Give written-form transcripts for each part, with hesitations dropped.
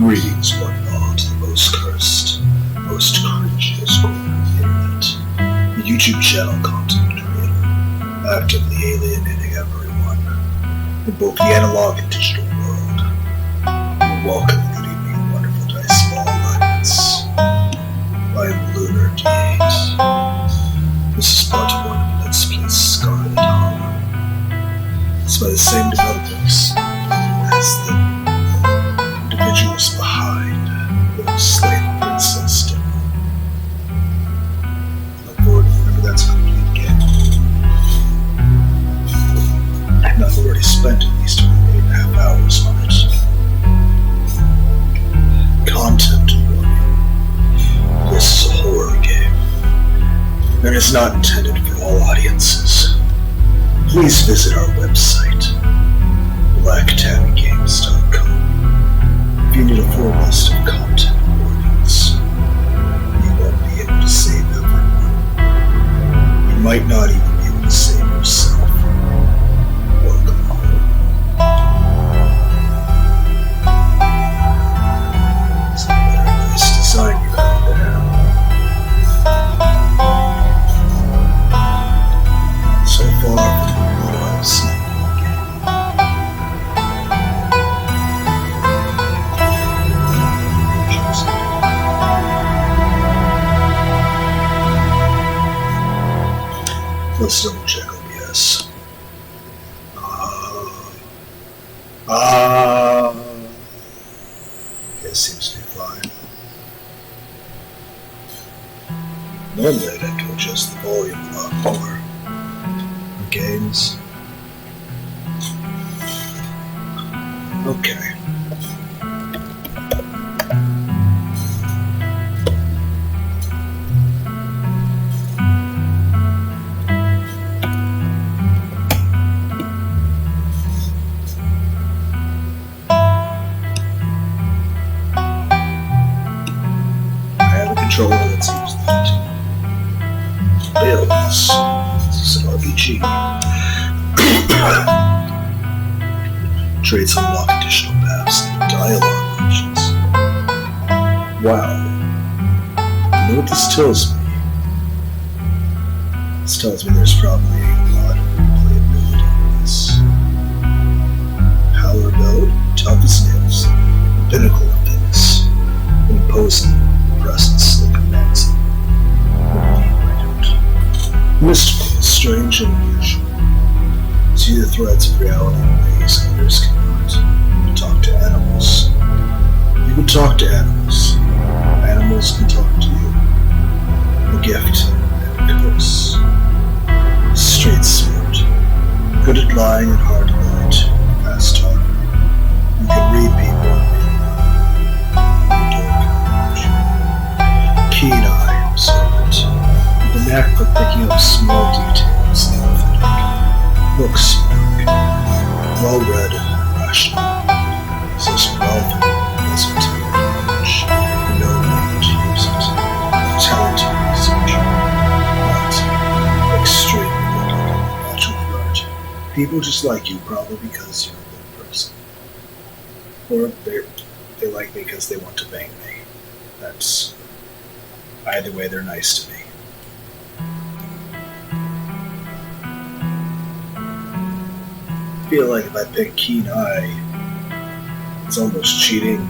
Greetings, one and all, to the most cursed, most cringiest corner of the internet. The YouTube channel content creator, actively alienating everyone in both the analog and digital world. Welcome, good evening, wonderful dice ball alignments. I am Lunar D8. This is part 1 of Let's Play Scarlet Hollow. It's by the same developers as the individuals behind the Slain Princess demo. Look forward to whenever that's a complete game. And I've already spent at least 8.5 hours on it. Content warning. This is a horror game, and it's not intended for all audiences. Please visit our website, blacktabbygames.com. If you need a full list of content warnings, you won't be able to save everyone. You might not even be able to save yourself. Welcome home. It's a very nice design you have there. So far from what I've seen. Let's double check OBS. Okay, seems to be fine. Normally I'd have to adjust the volume a lot more. Games. Okay. Controller that's used that. Bills. This is an RPG. Traits unlock additional paths and dialogue options. Wow. You know what this tells me? This tells me there's probably a lot of replayability in this. Power build, tough as nails, the pinnacle of fitness, imposing presence that commands them. Mystical, strange, and unusual. See the threads of reality in ways others cannot. Talk to animals. You can talk to animals. Animals can talk to you. A gift and a curse. Street smart. Good at lying and hard to lie to. Fast talker. You can read people and keen eye observant, with a knack for picking up small details in authentic. Looks smart, well read and rational, possess wealth and esoteric knowledge, and no need to use it. A talented researcher, but extremely good at natural art. People just like you probably because you're a good person. Or they like me because they want to bang me. That's... Either way, they're nice to me. I feel like if I pick keen eye, it's almost cheating.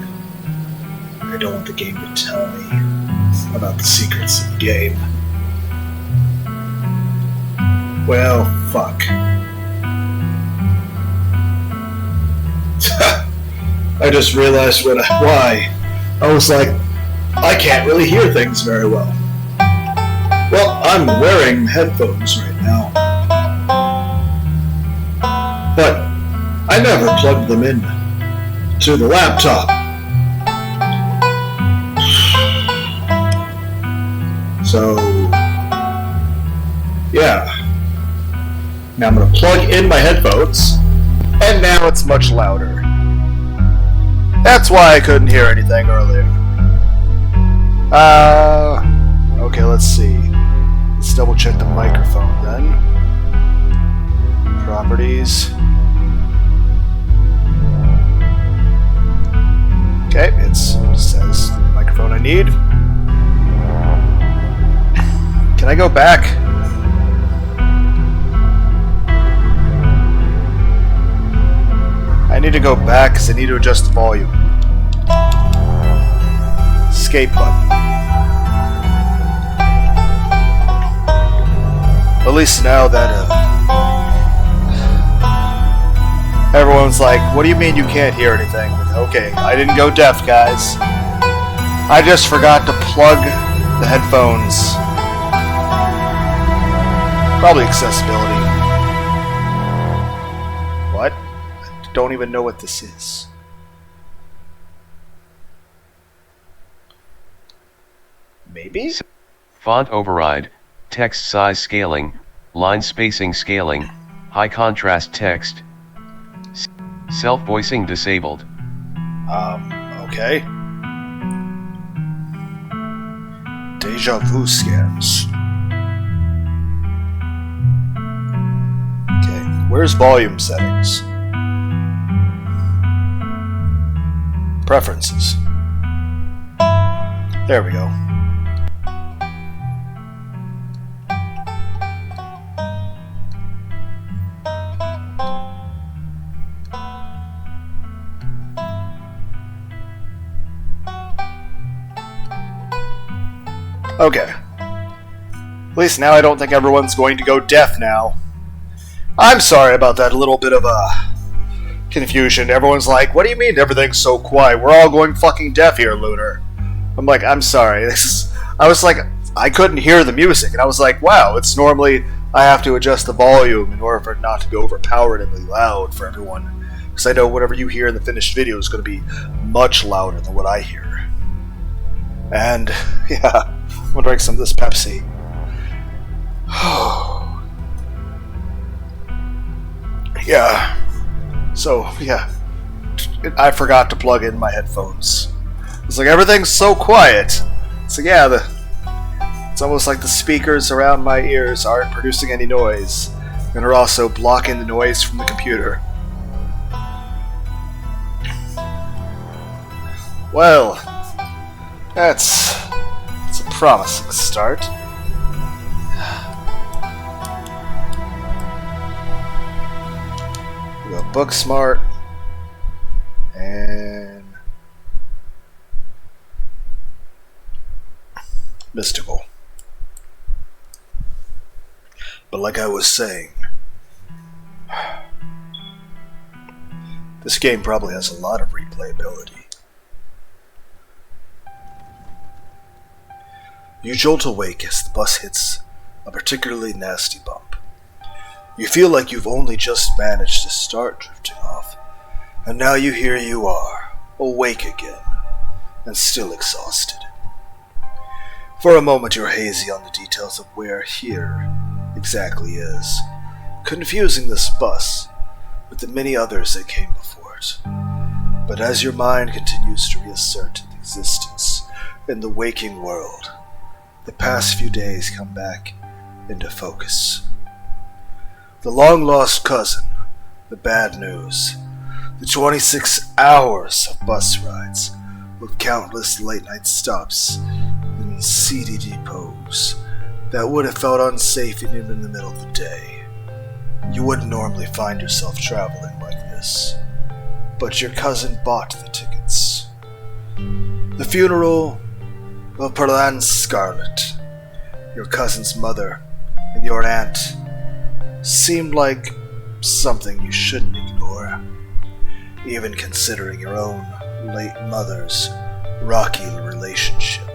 I don't want the game to tell me about the secrets of the game. Well, fuck. I just realized why. I was like, I can't really hear things very well. Well, I'm wearing headphones right now. But I never plugged them in to the laptop. So, yeah. Now I'm going to plug in my headphones, and now it's much louder. That's why I couldn't hear anything earlier. Okay, let's see. Let's double check the microphone then. Properties. Okay, it's need? Can I go back? I need to go back because I need to adjust the volume. Escape button. At least now that everyone's like, what do you mean you can't hear anything? Okay, I didn't go deaf, guys. I just forgot to plug the headphones. Probably accessibility. What? I don't even know what this is. Maybe? Font override, text size scaling, line spacing scaling, high contrast text. Self-voicing disabled. Okay. Deja vu scans. Okay, where's volume settings? Preferences. There we go. Okay. At least now I don't think everyone's going to go deaf now. I'm sorry about that little bit of confusion. Everyone's like, what do you mean everything's so quiet? We're all going fucking deaf here, Lunar. I'm like, I'm sorry. I was like, I couldn't hear the music. And I was like, wow, it's normally I have to adjust the volume in order for it not to be overpoweredly loud for everyone. Because I know whatever you hear in the finished video is going to be much louder than what I hear. And, yeah. I'm gonna drink some of this Pepsi. Yeah. So, yeah. I forgot to plug in my headphones. It's like, everything's so quiet. So, yeah, it's almost like the speakers around my ears aren't producing any noise, and are also blocking the noise from the computer. Well, that's a promising start. We got Booksmart and Mystical. But like I was saying, this game probably has a lot of replayability. You jolt awake as the bus hits a particularly nasty bump. You feel like you've only just managed to start drifting off, and now here you are, awake again, and still exhausted. For a moment you're hazy on the details of where here exactly is, confusing this bus with the many others that came before it. But as your mind continues to reassert its existence in the waking world, the past few days come back into focus. The long-lost cousin, the bad news, the 26 hours of bus rides with countless late-night stops in seedy depots that would have felt unsafe even in the middle of the day. You wouldn't normally find yourself traveling like this, but your cousin bought the tickets. The funeral of Perlan Scarlet, your cousin's mother, and your aunt seemed like something you shouldn't ignore, even considering your own late mother's rocky relationship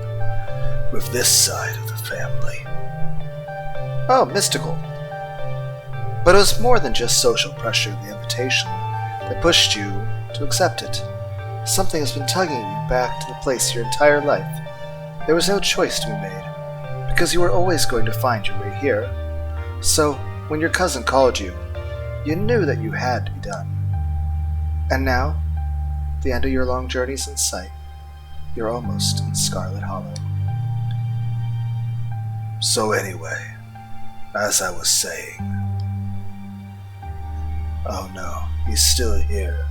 with this side of the family. Oh, Mystical. But it was more than just social pressure in the invitation that pushed you to accept it. Something has been tugging you back to the place your entire life. There was no choice to be made, because you were always going to find your way here. So, when your cousin called you, you knew that you had to be done. And now, the end of your long journey's in sight. You're almost in Scarlet Hollow. So anyway, as I was saying... Oh no, he's still here.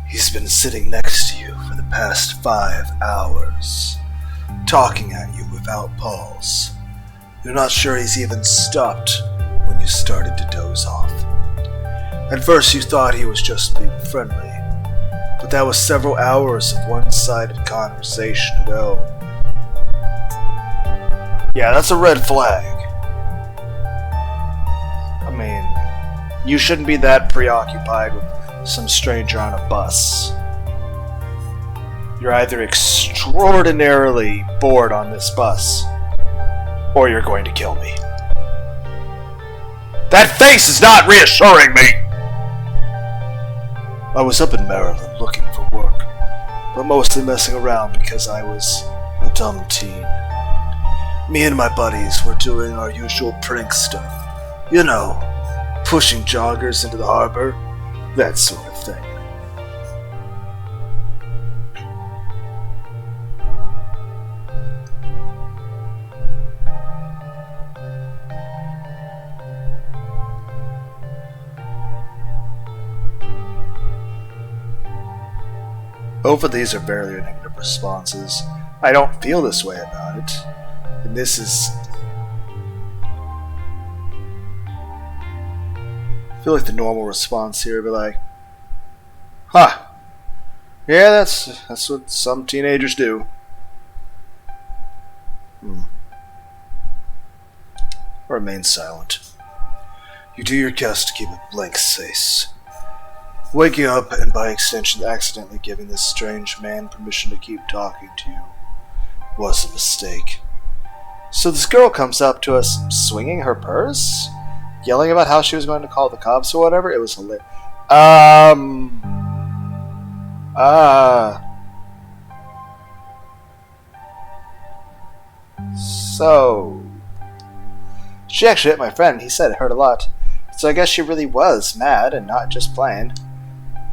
He's been sitting next to you for the past 5 hours. talking at you without pause. You're not sure he's even stopped when you started to doze off. At first you thought he was just being friendly, but that was several hours of one-sided conversation ago. Yeah, that's a red flag. I mean, you shouldn't be that preoccupied with some stranger on a bus. You're either extraordinarily bored on this bus, or you're going to kill me. That face is not reassuring me! I was up in Maryland looking for work, but mostly messing around because I was a dumb teen. Me and my buddies were doing our usual prank stuff. You know, pushing joggers into the harbor, that sort of thing. Both of these are very negative responses. I don't feel this way about it. And this is... I feel like the normal response here would be like, huh. Yeah, that's what some teenagers do. Remain silent. You do your best to keep a blank face. Waking up and by extension accidentally giving this strange man permission to keep talking to you was a mistake. So this girl comes up to us swinging her purse, yelling about how she was going to call the cops or whatever. It was hilarious. So she actually hit my friend. He said it hurt a lot. So I guess she really was mad and not just playing.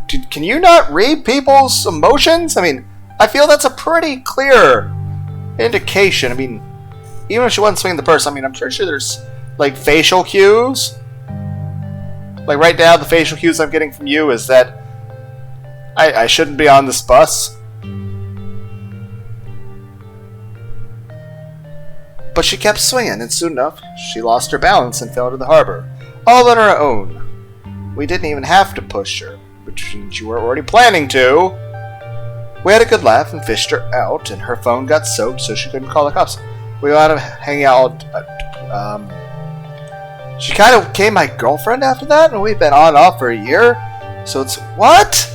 Dude, can you not read people's emotions? I mean, I feel that's a pretty clear indication. I mean, even if she wasn't swinging the purse, I mean, I'm sure there's, like, facial cues. Like, right now, the facial cues I'm getting from you is that I shouldn't be on this bus. But she kept swinging, and soon enough, she lost her balance and fell into the harbor. All on her own. We didn't even have to push her, which means you were already planning to. We had a good laugh and fished her out, and her phone got soaked so she couldn't call the cops. We wound up hanging out. She kind of became my girlfriend after that, and we've been on and off for a year. So it's what?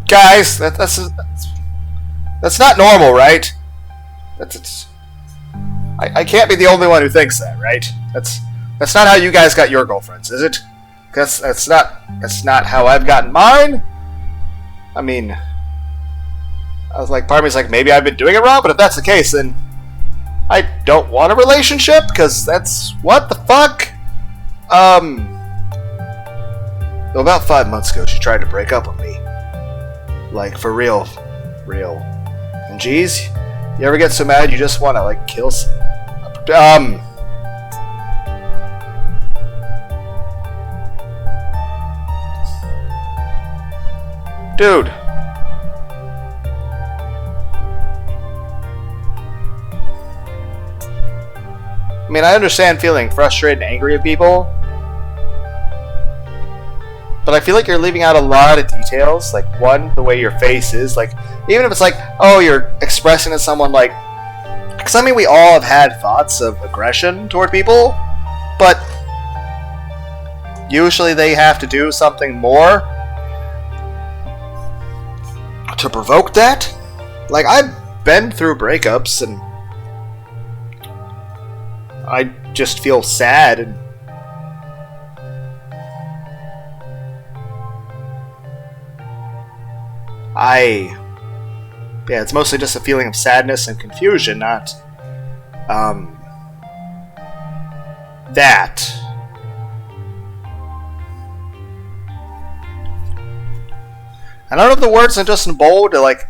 Guys, that's not normal, right? I can't be the only one who thinks that, right? That's not how you guys got your girlfriends, is it? That's not how I've gotten mine. I mean, I was like, part of me's like, maybe I've been doing it wrong, but if that's the case, then I don't want a relationship, because that's what the fuck. About 5 months ago, she tried to break up with me. Like, for real. And geez, you ever get so mad you just want to, like, kill Dude. I mean, I understand feeling frustrated and angry at people, but I feel like you're leaving out a lot of details. Like, one, the way your face is. Like, even if it's like, oh, you're expressing to someone, like... Because, I mean, we all have had thoughts of aggression toward people, but usually they have to do something more to provoke that. Like, I've been through breakups, and I just feel sad, and yeah, it's mostly just a feeling of sadness and confusion, not, that. I don't know if the words are just in bold to, like,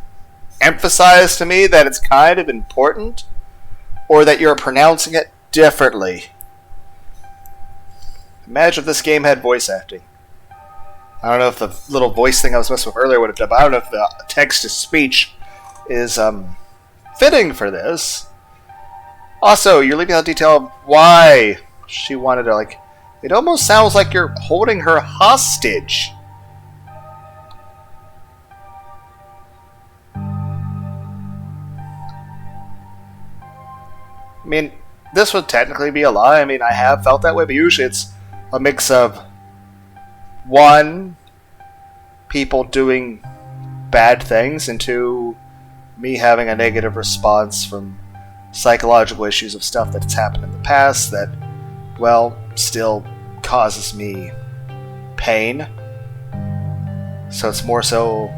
emphasize to me that it's kind of important, or that you're pronouncing it differently. Imagine if this game had voice acting. I don't know if the little voice thing I was messing with earlier would have done, but I don't know if the text-to-speech is fitting for this. Also, you're leaving out detail of why she wanted to, like... It almost sounds like you're holding her hostage. I mean, this would technically be a lie. I mean, I have felt that way, but usually it's a mix of, one, people doing bad things, and two, me having a negative response from psychological issues of stuff that's happened in the past that, well, still causes me pain. So it's more so...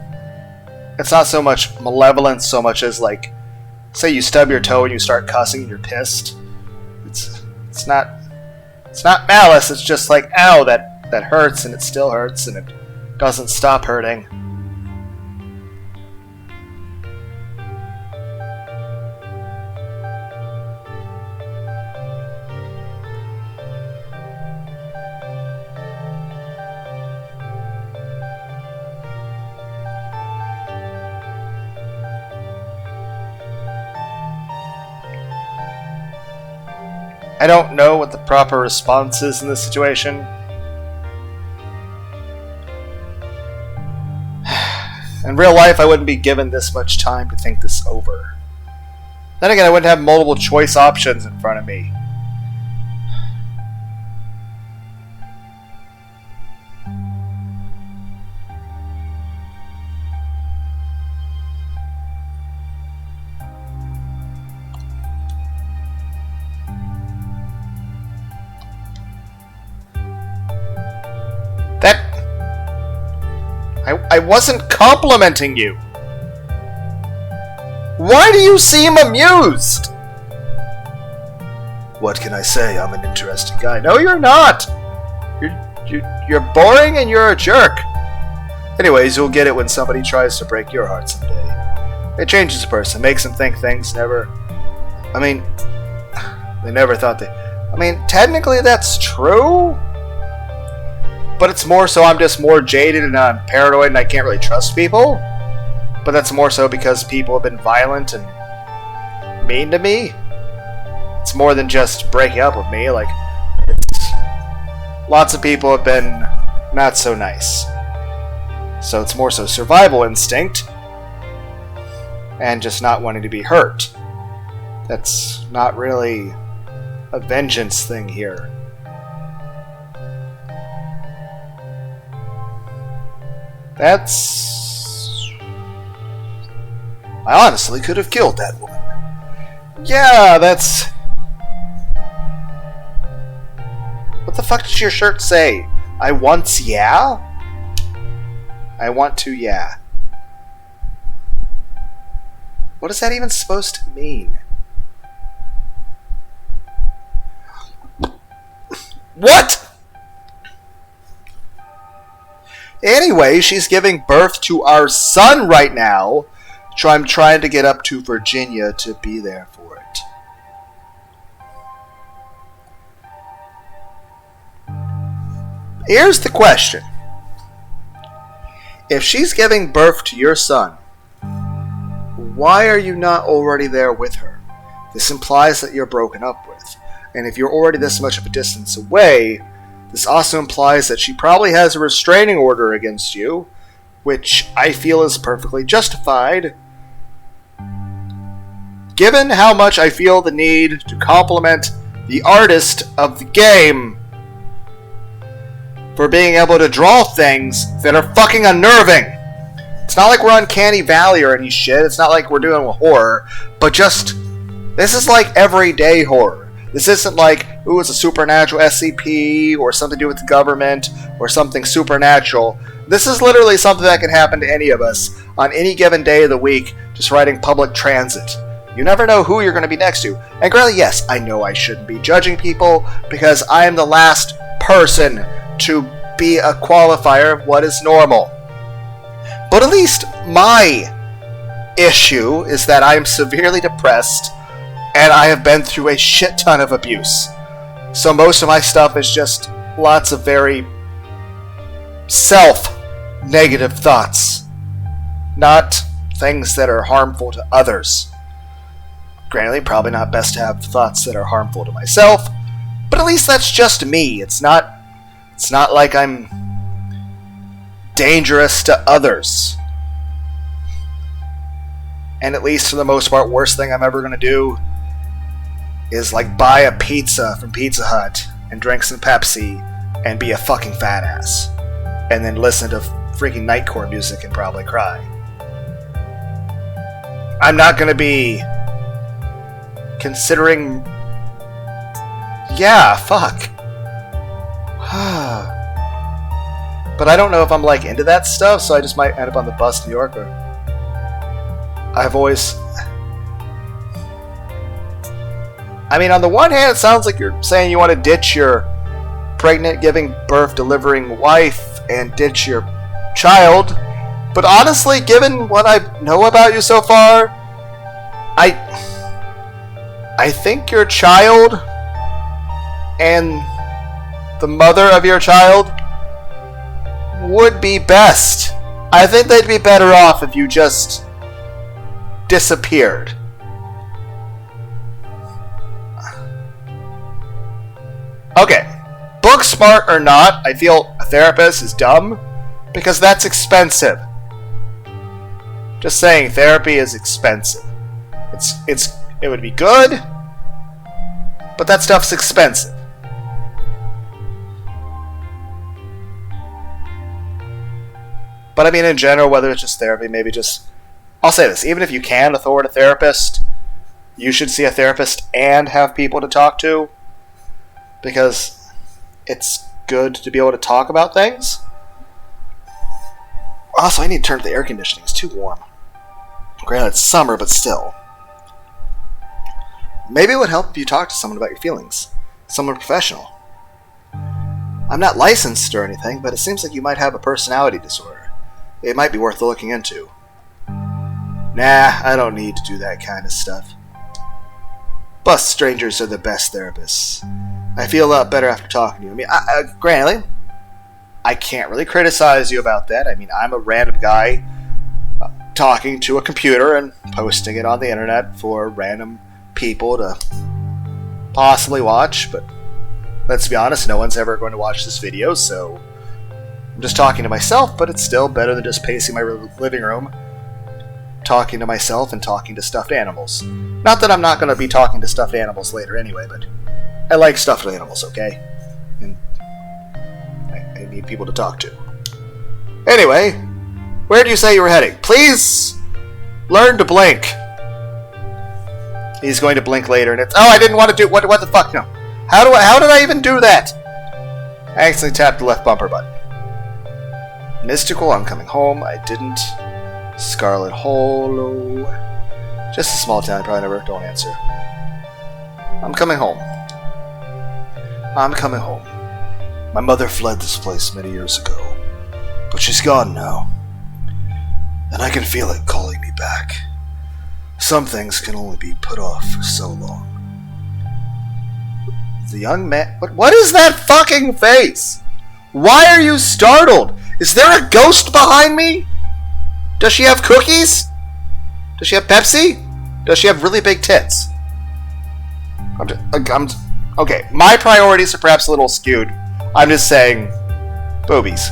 It's not so much malevolence so much as, like, say you stub your toe and you start cussing and you're pissed. It's not malice, it's just like, ow, that hurts, and it still hurts, and it doesn't stop hurting. I don't know what the proper response is in this situation. In real life, I wouldn't be given this much time to think this over. Then again, I wouldn't have multiple choice options in front of me. I wasn't complimenting you. Why do you seem amused? What can I say? I'm an interesting guy. No, you're not. You're boring and you're a jerk. Anyways, you'll get it when somebody tries to break your heart someday. It changes a person, makes them think things never... I mean, they never thought they... I mean, technically that's true. But it's more so I'm just more jaded and I'm paranoid and I can't really trust people. But that's more so because people have been violent and mean to me. It's more than just breaking up with me. Like, lots of people have been not so nice. So it's more so survival instinct and just not wanting to be hurt. That's not really a vengeance thing here. That's... I honestly could have killed that woman. Yeah, that's... What the fuck does your shirt say? I want yeah? I want to yeah. What is that even supposed to mean? What?! Anyway, she's giving birth to our son right now, so I'm trying to get up to Virginia to be there for it. Here's the question. If she's giving birth to your son, why are you not already there with her? This implies that you're broken up with. And if you're already this much of a distance away, this also implies that she probably has a restraining order against you, which I feel is perfectly justified, given how much I feel the need to compliment the artist of the game for being able to draw things that are fucking unnerving. It's not like we're Uncanny Valley or any shit, it's not like we're doing horror, but just, this is like everyday horror. This isn't like, ooh, it's a supernatural SCP, or something to do with the government, or something supernatural. This is literally something that can happen to any of us on any given day of the week, just riding public transit. You never know who you're going to be next to. And granted, yes, I know I shouldn't be judging people, because I am the last person to be a qualifier of what is normal. But at least my issue is that I am severely depressed, and I have been through a shit ton of abuse. So most of my stuff is just lots of very self-negative thoughts. Not things that are harmful to others. Granted, probably not best to have thoughts that are harmful to myself, but at least that's just me. It's not like I'm dangerous to others. And at least for the most part, worst thing I'm ever going to do is like buy a pizza from Pizza Hut and drink some Pepsi and be a fucking fat ass. And then listen to freaking nightcore music and probably cry. I'm not going to be considering... Yeah, fuck. But I don't know if I'm like into that stuff, so I just might end up on the bus to New York. Or I've always... I mean, on the one hand, it sounds like you're saying you want to ditch your pregnant, giving birth, delivering wife and ditch your child. But honestly, given what I know about you so far, I think your child and the mother of your child would be best. I think they'd be better off if you just disappeared. Okay, book smart or not, I feel a therapist is dumb because that's expensive. Just saying, therapy is expensive. It would be good, but that stuff's expensive. But I mean, in general, whether it's just therapy, maybe just... I'll say this, even if you can afford a therapist, you should see a therapist and have people to talk to, because it's good to be able to talk about things. Also, I need to turn up the air conditioning. It's too warm. Granted, it's summer, but still. Maybe it would help if you talk to someone about your feelings. Someone professional. I'm not licensed or anything, but it seems like you might have a personality disorder. It might be worth looking into. Nah, I don't need to do that kind of stuff. Bus strangers are the best therapists. I feel a lot better after talking to you. I mean, granted, I can't really criticize you about that. I mean, I'm a random guy talking to a computer and posting it on the internet for random people to possibly watch, but let's be honest, no one's ever going to watch this video, so I'm just talking to myself, but it's still better than just pacing my living room, talking to myself and talking to stuffed animals. Not that I'm not going to be talking to stuffed animals later anyway, but I like stuffed animals, okay? And I need people to talk to. Anyway, where do you say you were heading? Please learn to blink. He's going to blink later, and it's... Oh, I didn't want to do... What the fuck? No. How did I even do that? I accidentally tapped the left bumper button. Mystical, I'm coming home. I didn't. Scarlet Hollow. Just a small town, probably never. Don't answer. I'm coming home. I'm coming home. My mother fled this place many years ago, but she's gone now. And I can feel it calling me back. Some things can only be put off for so long. The young man... What is that fucking face? Why are you startled? Is there a ghost behind me? Does she have cookies? Does she have Pepsi? Does she have really big tits? Okay, my priorities are perhaps a little skewed. I'm just saying... Boobies.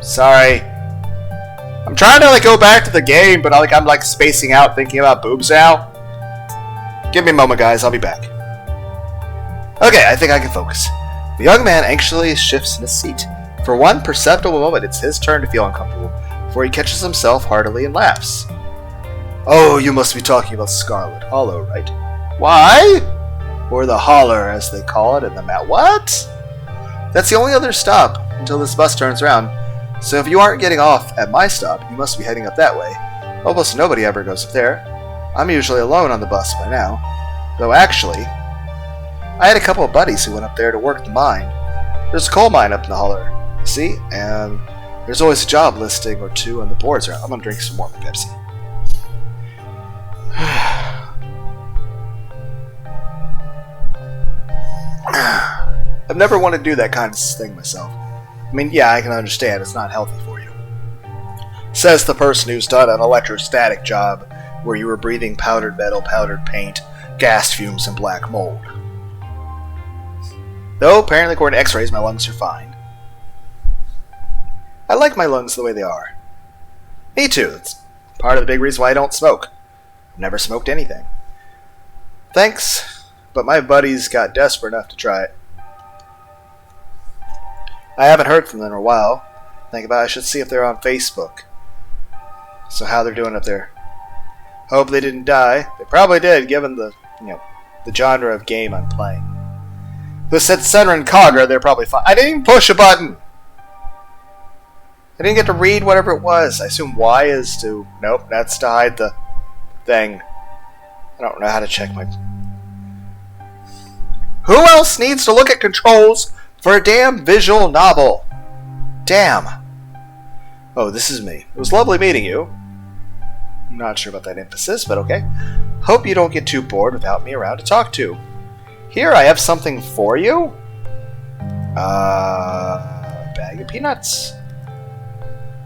Sorry. I'm trying to go back to the game, but I'm spacing out thinking about boobs now. Give me a moment, guys. I'll be back. Okay, I think I can focus. The young man anxiously shifts in his seat. For one perceptible moment, it's his turn to feel uncomfortable, before he catches himself heartily and laughs. Oh, you must be talking about Scarlet Hollow, right? Why? Or the Holler, as they call it in the map. What? That's the only other stop until this bus turns around. So if you aren't getting off at my stop, you must be heading up that way. Almost nobody ever goes up there. I'm usually alone on the bus by now. Though actually, I had a couple of buddies who went up there to work the mine. There's a coal mine up in the holler, see? And there's always a job listing or two on the boards around. I'm gonna drink some more Pepsi. I've never wanted to do that kind of thing myself. I mean, yeah, I can understand it's not healthy for you. Says the person who's done an electrostatic job where you were breathing powdered metal, powdered paint, gas fumes, and black mold. Though, apparently according to x-rays, my lungs are fine. I like my lungs the way they are. Me too. That's part of the big reason why I don't smoke. I've never smoked anything. Thanks, but my buddies got desperate enough to try it. I haven't heard from them in a while. Think about it, I should see if they're on Facebook. So how they're doing up there. Hope they didn't die. They probably did, given the genre of game I'm playing. If it said Senran and Kagra, they're probably fine. I didn't even push a button! I didn't get to read whatever it was. I assume Y is to... Nope, that's to hide the thing. I don't know how to check my... Who else needs to look at controls for a damn visual novel? Damn. Oh, this is me. It was lovely meeting you. I'm not sure about that emphasis, but okay. Hope you don't get too bored without me around to talk to. Here, I have something for you. Bag of peanuts.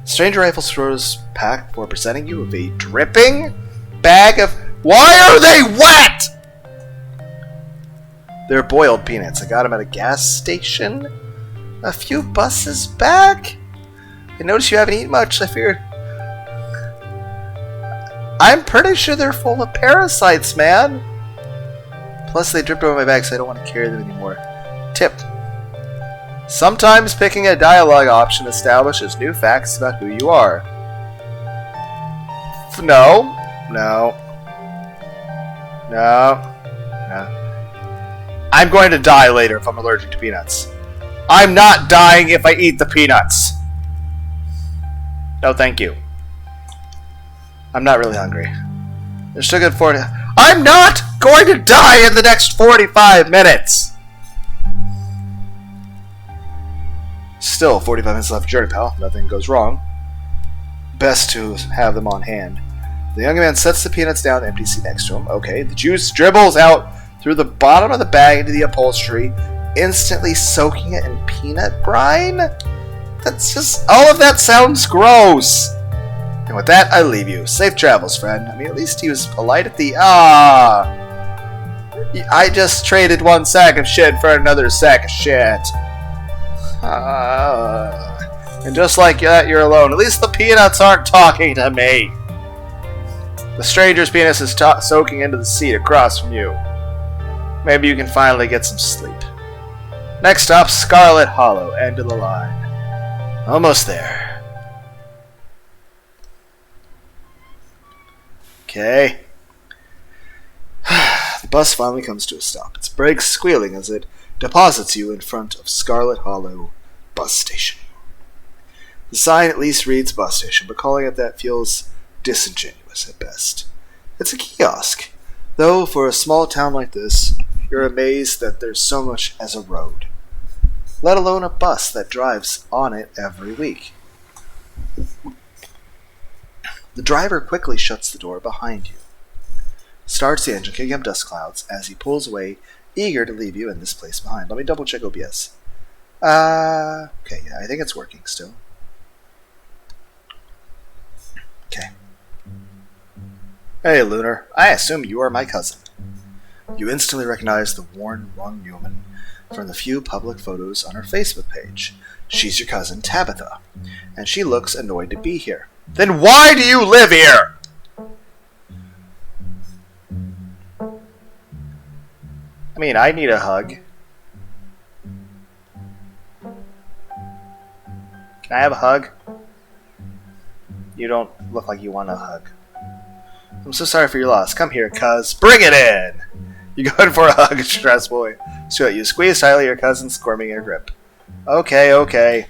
Stranger Rifle Store's pack before presenting you with a dripping bag of... Why are they wet?! They're boiled peanuts. I got them at a gas station a few buses back. I noticed you haven't eaten much. I figured... I'm pretty sure they're full of parasites, man. Plus, they dripped over my bag, so I don't want to carry them anymore. Tip. Sometimes picking a dialogue option establishes new facts about who you are. No. I'm going to die later if I'm allergic to peanuts. I'm not dying if I eat the peanuts. No, thank you. I'm not really hungry. There's still good 40... I'm not going to die in the next 45 minutes! Still, 45 minutes left journey, pal. Nothing goes wrong. Best to have them on hand. The young man sets the peanuts down in the empty seat next to him. Okay, the juice dribbles out through the bottom of the bag into the upholstery, instantly soaking it in peanut brine? That's just... all of that sounds gross! And with that, I leave you. Safe travels, friend. I mean, at least he was polite at the... I just traded one sack of shit for another sack of shit. And just like that, you're alone. At least the peanuts aren't talking to me. The stranger's penis is soaking into the seat across from you. Maybe you can finally get some sleep. Next stop, Scarlet Hollow. End of the line. Almost there. Okay. The bus finally comes to a stop. Its brakes squealing as it deposits you in front of Scarlet Hollow bus station. The sign at least reads bus station, but calling it that feels disingenuous at best. It's a kiosk, though for a small town like this, you're amazed that there's so much as a road, let alone a bus that drives on it every week. The driver quickly shuts the door behind you, starts the engine, kicking up dust clouds as he pulls away, eager to leave you in this place behind. Let me double check OBS. Okay, yeah, I think it's working still. Okay. Hey, Lunar. I assume you are my cousin. You instantly recognize the worn, young woman from the few public photos on her Facebook page. She's your cousin, Tabitha, and she looks annoyed to be here. Then why do you live here? I mean, I need a hug. Can I have a hug? You don't look like you want a hug. I'm so sorry for your loss. Come here, cuz. Bring it in! You go in for a hug, stress boy. So you squeeze tightly your cousin, squirming in your grip. Okay.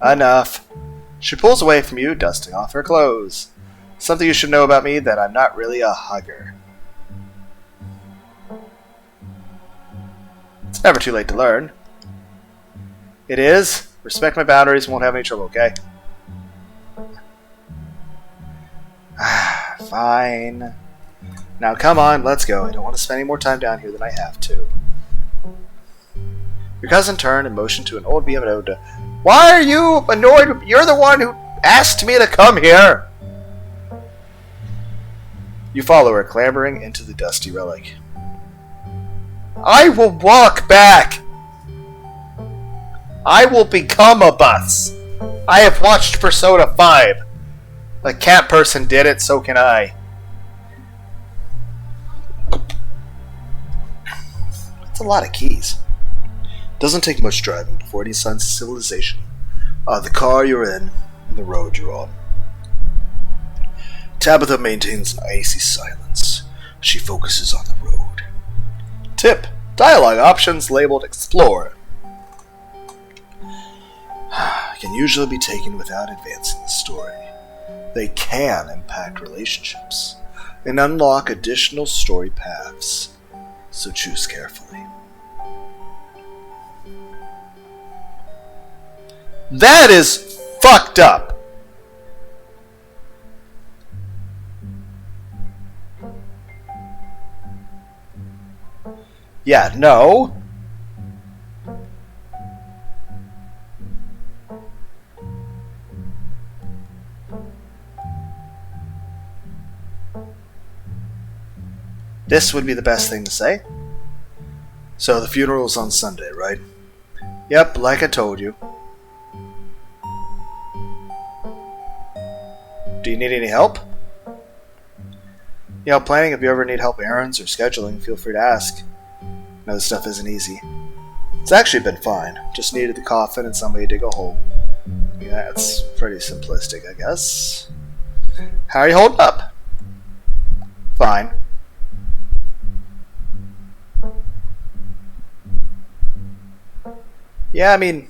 Enough. She pulls away from you, dusting off her clothes. Something you should know about me, that I'm not really a hugger. It's never too late to learn. It is. Respect my boundaries and won't have any trouble, okay? Fine. Now come on, let's go. I don't want to spend any more time down here than I have to. Your cousin turned and motioned to an old BMW to, "Why are you annoyed? You're the one who asked me to come here!" You follow her, clambering into the dusty relic. "I will walk back! I will become a bus! I have watched Persona 5. The cat person did it, so can I." That's a lot of keys. Doesn't take much driving before any signs of civilization. The car you're in and the road you're on. Tabitha maintains an icy silence. She focuses on the road. Tip. Dialogue options labeled Explore. Can usually be taken without advancing the story. They can impact relationships and unlock additional story paths, so choose carefully. That is fucked up! Yeah, no. This would be the best thing to say. So the funeral's on Sunday, right? Yep, like I told you. Do you need any help? Planning. If you ever need help errands or scheduling, feel free to ask. No, this stuff isn't easy. It's actually been fine. Just needed the coffin and somebody to dig a hole. Yeah, it's pretty simplistic, I guess. How are you holding up? Fine. Yeah, I mean,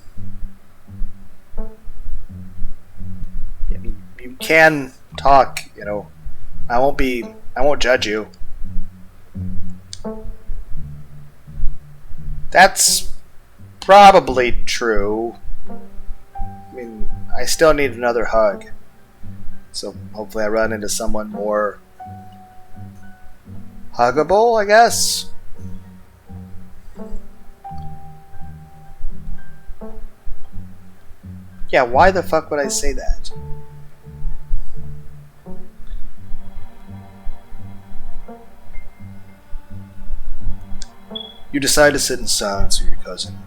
you can talk, I won't judge you. That's probably true. I mean, I still need another hug. So hopefully I run into someone more huggable, I guess. Yeah, why the fuck would I say that? You decide to sit in silence with your cousin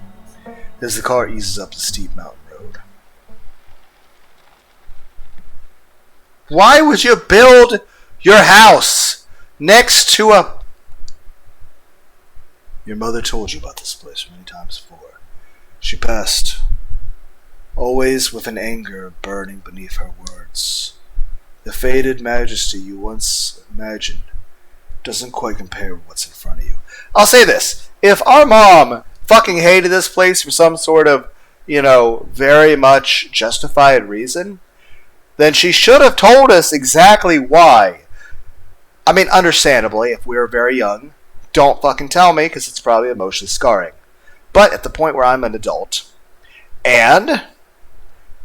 as the car eases up the steep mountain road. Why would you build your house next to a... Your mother told you about this place many times before. She passed, always with an anger burning beneath her words. The faded majesty you once imagined doesn't quite compare with what's in front of you. I'll say this. If our mom fucking hated this place for some sort of, very much justified reason, then she should have told us exactly why. I mean, understandably, if we were very young, don't fucking tell me, because it's probably emotionally scarring. But at the point where I'm an adult, and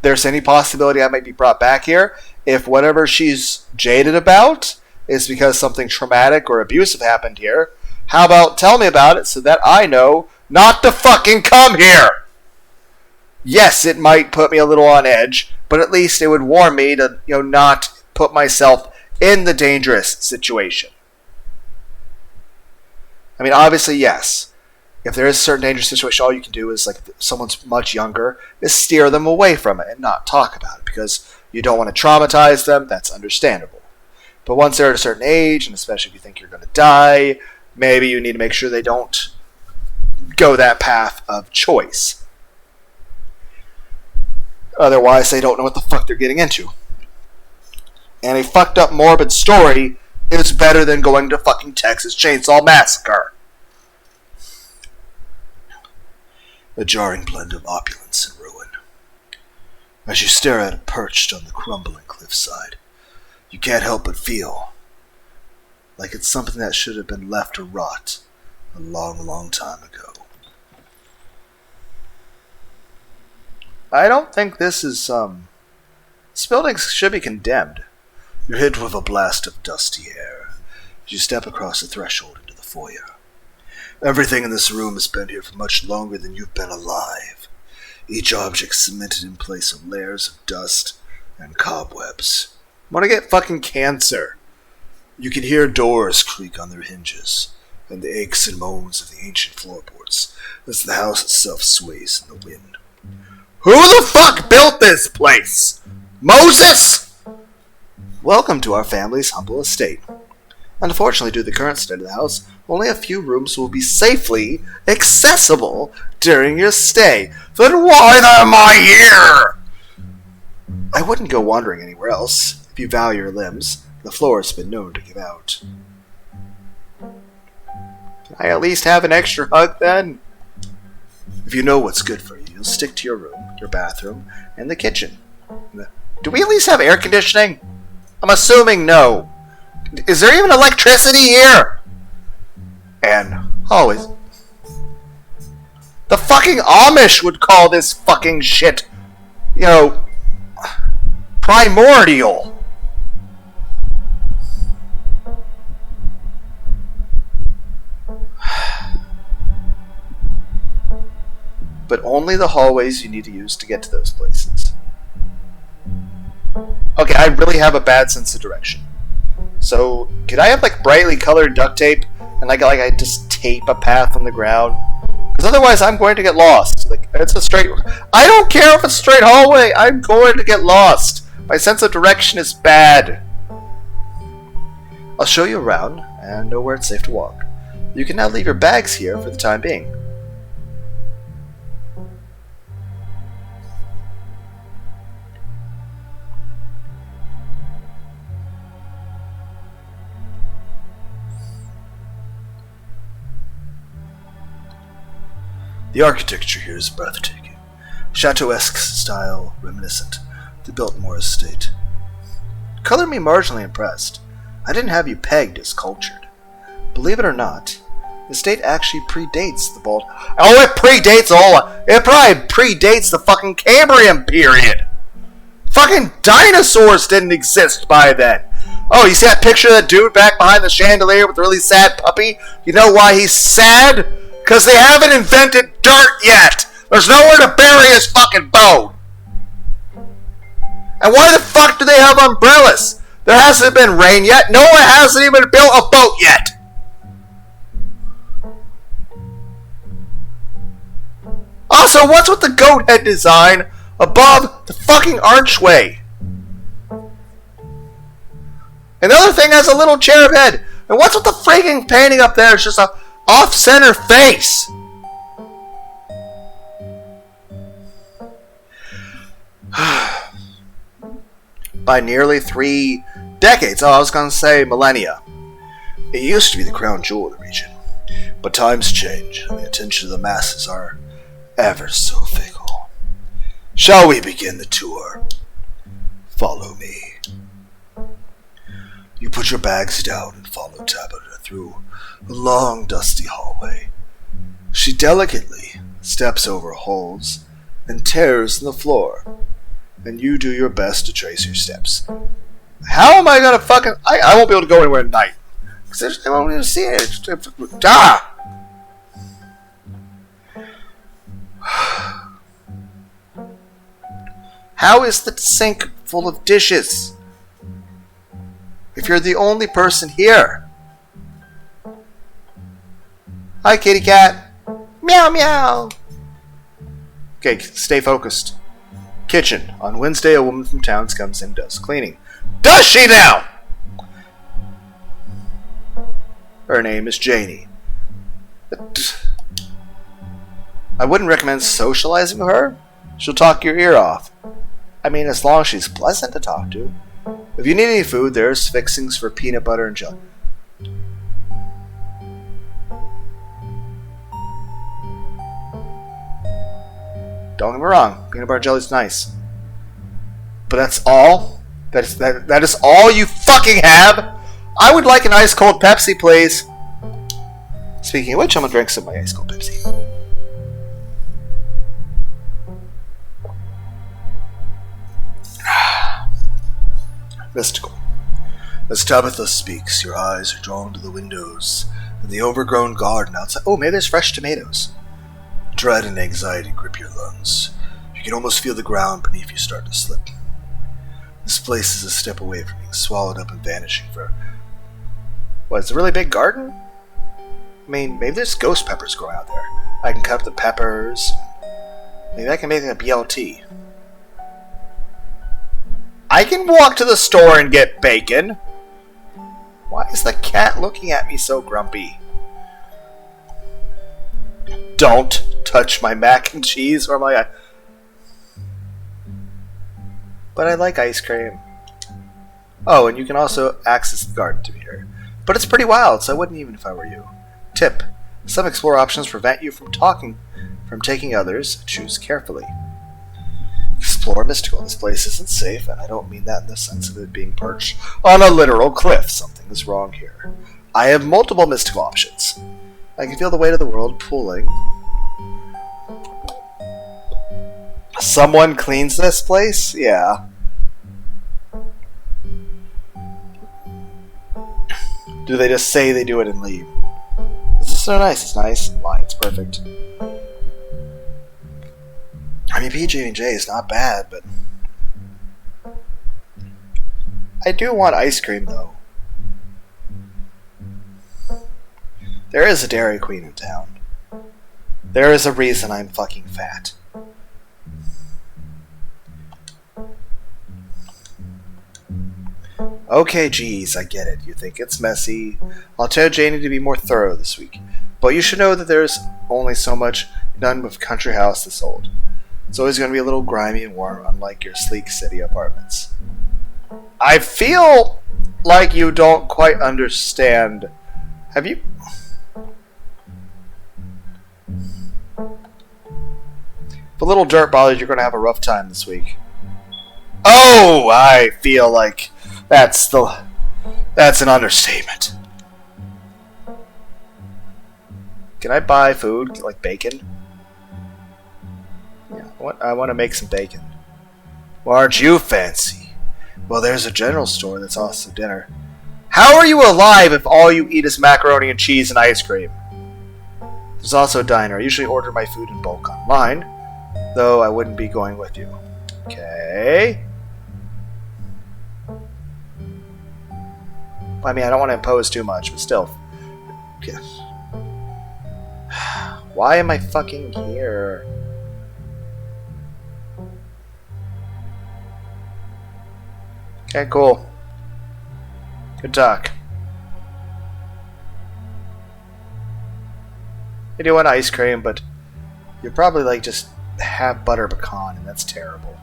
there's any possibility I might be brought back here, if whatever she's jaded about is because something traumatic or abusive happened here, how about tell me about it so that I know not to fucking come here? Yes, it might put me a little on edge, but at least it would warn me to, not put myself in the dangerous situation. I mean, obviously, yes. If there is a certain dangerous situation, all you can do is, if someone's much younger, is steer them away from it and not talk about it, because you don't want to traumatize them. That's understandable. But once they're at a certain age, and especially if you think you're going to die, maybe you need to make sure they don't go that path of choice. Otherwise, they don't know what the fuck they're getting into. And a fucked up morbid story is better than going to fucking Texas Chainsaw Massacre. A jarring blend of opulence and ruin. As you stare at it perched on the crumbling cliffside, you can't help but feel like it's something that should have been left to rot a long, long time ago. I don't think this is, this building should be condemned. You're hit with a blast of dusty air as you step across the threshold into the foyer. Everything in this room has been here for much longer than you've been alive. Each object cemented in place of layers of dust and cobwebs. I want to get fucking cancer. You can hear doors creak on their hinges, and the aches and moans of the ancient floorboards as the house itself sways in the wind. Who the fuck built this place? Moses? Welcome to our family's humble estate. Unfortunately, due to the current state of the house, only a few rooms will be safely accessible during your stay. Then why am I here? I wouldn't go wandering anywhere else. If you value your limbs, the floor has been known to give out. Can I at least have an extra hug then? If you know what's good for you, you'll stick to your room, your bathroom, and the kitchen. Do we at least have air conditioning? I'm assuming no. Is there even electricity here? And always. The fucking Amish would call this fucking shit, primordial. But only the hallways you need to use to get to those places. Okay, I really have a bad sense of direction. So, could I have brightly colored duct tape and I just tape a path on the ground? Because otherwise I'm going to get lost. It's a straight... I don't care if it's a straight hallway, I'm going to get lost. My sense of direction is bad. I'll show you around and know where it's safe to walk. You can now leave your bags here for the time being. the architecture here is breathtaking. Chateau-esque style reminiscent of the Biltmore estate. Color me marginally impressed. I didn't have you pegged as cultured. Believe it or not, the estate actually predates the bald... Oh, it predates all... It probably predates the fucking Cambrian period! Fucking dinosaurs didn't exist by then! Oh, you see that picture of that dude back behind the chandelier with the really sad puppy? You know why he's sad? Because they haven't invented dirt yet! There's nowhere to bury his fucking bone! And why the fuck do they have umbrellas? There hasn't been rain yet. No one hasn't even built a boat yet! Also, what's with the goat head design above the fucking archway? Another thing has a little cherub head. And what's with the freaking painting up there? It's just a off-center face. By nearly 3 decades, I was going to say millennia. It used to be the crown jewel of the region, but times change, and the attention of the masses are ever so fickle. Shall we begin the tour? Follow me. You put your bags down and follow Tabitha through a long, dusty hallway. She delicately steps over holes and tears in the floor, and you do your best to trace your steps. How am I gonna fucking... I won't be able to go anywhere at night. Because I won't even see it. How is the sink full of dishes? If you're the only person here. Hi, kitty cat. Meow, meow. Okay, stay focused. Kitchen. On Wednesday, a woman from town comes in and does cleaning. Does she now? Her name is Janie. I wouldn't recommend socializing with her. She'll talk your ear off. I mean, as long as she's pleasant to talk to. If you need any food, there's fixings for peanut butter and jelly. Don't get me wrong, peanut butter and jelly's nice. But that's all? That is all you fucking have? I would like an ice cold Pepsi, please. Speaking of which, I'm gonna drink some of my ice cold Pepsi. Mystical. As Tabitha speaks, your eyes are drawn to the windows In the overgrown garden outside. Oh, maybe there's fresh tomatoes. Dread and anxiety grip your lungs. You can almost feel the ground beneath you start to slip. This place is a step away from being swallowed up and vanishing for... What, it's a really big garden? I mean, maybe there's ghost peppers growing out there. I can cut up the peppers. Maybe I can make a BLT. I can walk to the store and get bacon. Why is the cat looking at me so grumpy? Don't touch my mac and cheese or my... But I like ice cream. Oh, and you can also access the garden to here. But it's pretty wild, so I wouldn't even if I were you. Tip. Some explore options prevent you from taking others. Choose carefully. Explore mystical. This place isn't safe, and I don't mean that in the sense of it being perched on a literal cliff. Something is wrong here. I have multiple mystical options. I can feel the weight of the world pulling. Someone cleans this place? Yeah. Do they just say they do it and leave? This is so nice. It's nice. Lie. It's perfect. I mean, PJ&J is not bad, but... I do want ice cream, though. There is a Dairy Queen in town. There is a reason I'm fucking fat. Okay, geez, I get it. You think it's messy. I'll tell Janie to be more thorough this week. But you should know that there's only so much done with country house this old. It's always going to be a little grimy and warm, unlike your sleek city apartments. I feel like you don't quite understand. Have you... If a little dirt bothers you, you're going to have a rough time this week. Oh, I feel like that's an understatement. Can I buy food, like bacon? Yeah, I want to make some bacon. Well, aren't you fancy? Well, there's a general store that's also dinner. How are you alive if all you eat is macaroni and cheese and ice cream? There's also a diner. I usually order my food in bulk online, though I wouldn't be going with you. Okay. I mean, I don't want to impose too much, but still. Yes. Why am I fucking here? Okay, cool. Good talk. I do want ice cream, but you're probably like just have butter pecan, and that's terrible.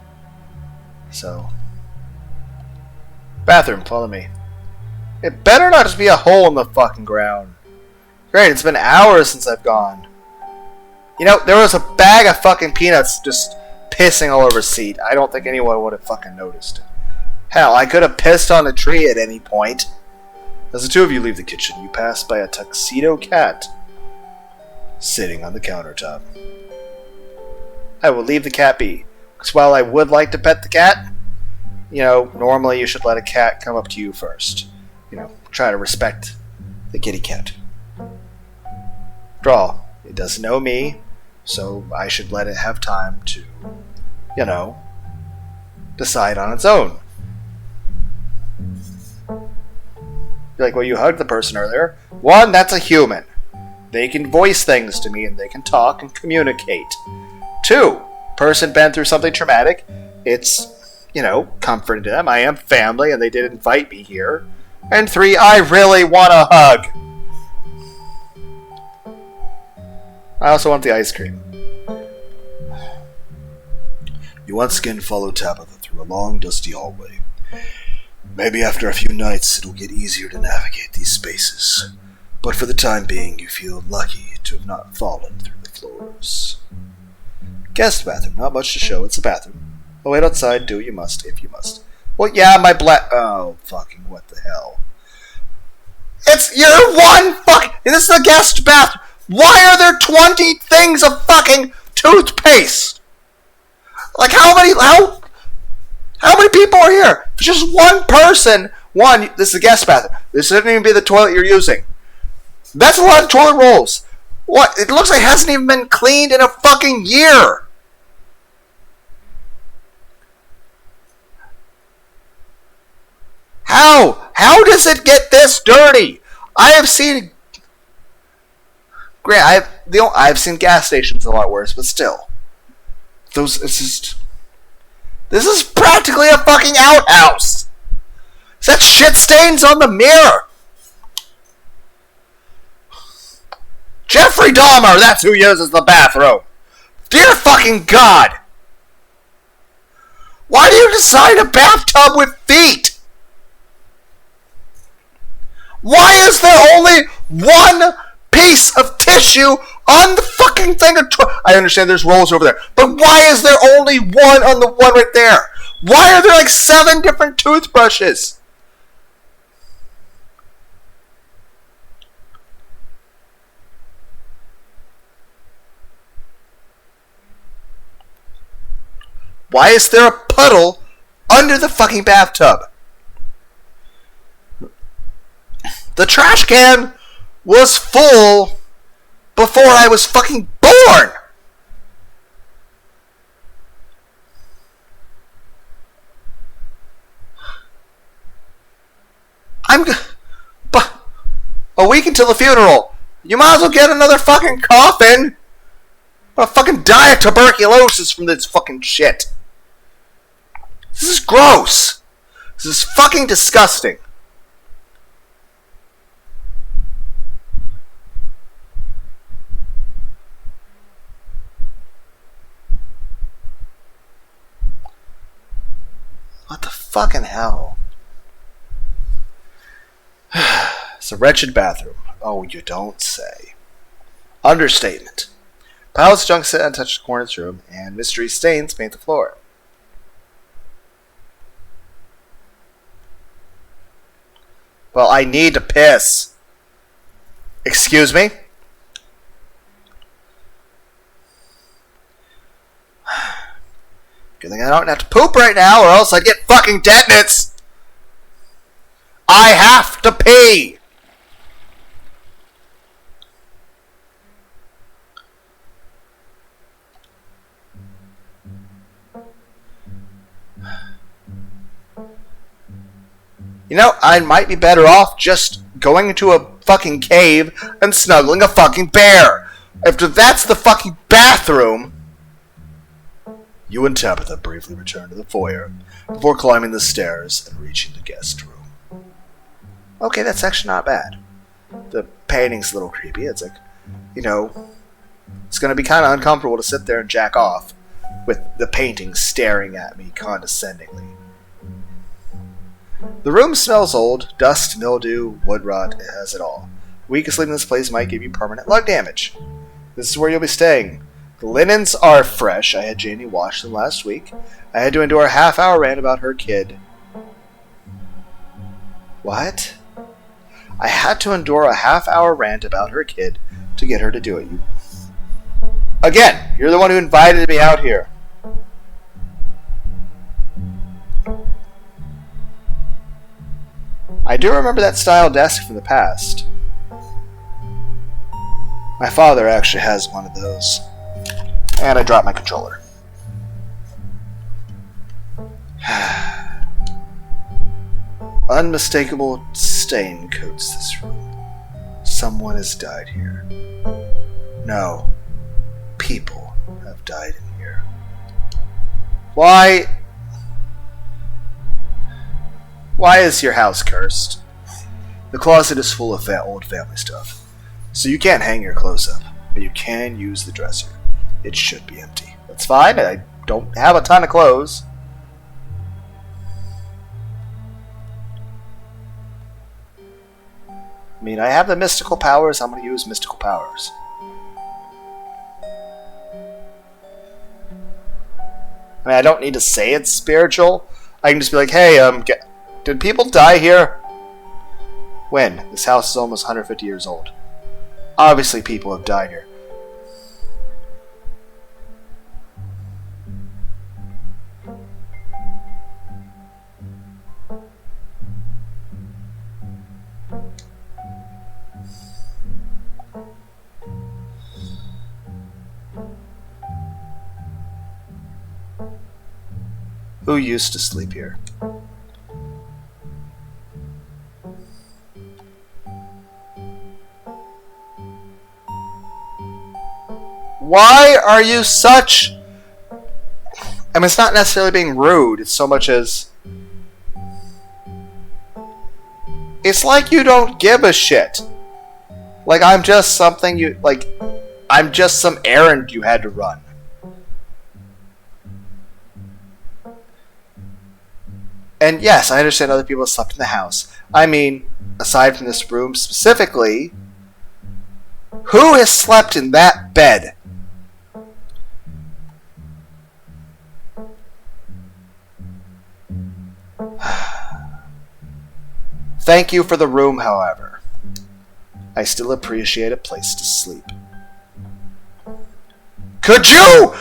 So, bathroom, follow me. It better not just be a hole in the fucking ground. Great, it's been hours since I've gone. You know, there was a bag of fucking peanuts just pissing all over the seat. I don't think anyone would have fucking noticed. Hell, I could have pissed on a tree at any point. As the two of you leave the kitchen, you pass by a tuxedo cat sitting on the countertop. I will leave the cat be, because while I would like to pet the cat, you know, normally you should let a cat come up to you first. You know, try to respect the kitty cat. After all, it doesn't know me, so I should let it have time to, you know, decide on its own. You're like, well, you hugged the person earlier. One, that's a human. They can voice things to me and they can talk and communicate. Two, person been through something traumatic. It's, you know, comforting to them. I am family and they did invite me here. And three, I really want a hug. I also want the ice cream. You once again follow Tabitha through a long, dusty hallway. Maybe after a few nights it'll get easier to navigate these spaces. But for the time being, you feel lucky to have not fallen through the floors. Guest bathroom. Not much to show. It's a bathroom. Oh, wait outside. Do what you must, if you must. Well, yeah, my black... Oh, fucking what the hell. It's... You're one fucking... This is a guest bathroom. Why are there 20 things of fucking toothpaste? Like, how many people are here? Just one person. One, this is a guest bathroom. This shouldn't even be the toilet you're using. That's a lot of toilet rolls. What? It looks like it hasn't even been cleaned in a fucking year. How? How does it get this dirty? I have seen. Grant, I've seen gas stations a lot worse, but still, this is practically a fucking outhouse. Is that shit stains on the mirror? Jeffrey Dahmer, that's who uses the bathroom. Dear fucking God. Why do you design a bathtub with feet? Why is there only one piece of tissue on the fucking thing? I understand there's rolls over there, but why is there only one on the one right there? Why are there like 7 different toothbrushes? Why is there a puddle under the fucking bathtub? The trash can was full before I was fucking born! But a week until the funeral. You might as well get another fucking coffin. I'm gonna fucking die of tuberculosis from this fucking shit. This is gross. This is fucking disgusting. What the fucking hell? It's a wretched bathroom. Oh, you don't say. Understatement. Piles of junk sit untouched corners room, and mystery stains paint the floor. Well, I need to piss. Excuse me? Good thing I don't have to poop right now, or else I'd get fucking tetanus. I have to pee. You know, I might be better off just going into a fucking cave and snuggling a fucking bear. After that's the fucking bathroom. You and Tabitha briefly return to the foyer before climbing the stairs and reaching the guest room. Okay, that's actually not bad. The painting's a little creepy. It's like, you know, it's going to be kind of uncomfortable to sit there and jack off with the painting staring at me condescendingly. The room smells old. Dust, mildew, wood rot, it has it all. A week of sleeping in this place might give you permanent lung damage. This is where you'll be staying. The linens are fresh. I had Janie wash them last week. I had to endure a half-hour rant about her kid. What? I had to endure a half-hour rant about her kid to get her to do it. Again, you're the one who invited me out here. I do remember that style desk from the past. My father actually has one of those. And I dropped my controller. Unmistakable stain coats this room. Someone has died here. No. People have died in here. Why is your house cursed? The closet is full of old family stuff. So you can't hang your clothes up, but you can use the dresser. It should be empty. That's fine. I don't have a ton of clothes. I mean, I have the mystical powers. I'm going to use mystical powers. I mean, I don't need to say it's spiritual. I can just be like, hey, did people die here? When? This house is almost 150 years old. Obviously people have died here. Who used to sleep here? Why are you such... I mean, it's not necessarily being rude. It's so much as... It's like you don't give a shit. Like I'm just something you... Like, I'm just some errand you had to run. And yes, I understand other people have slept in the house. I mean, aside from this room specifically, who has slept in that bed? Thank you for the room, however. I still appreciate a place to sleep. Could you?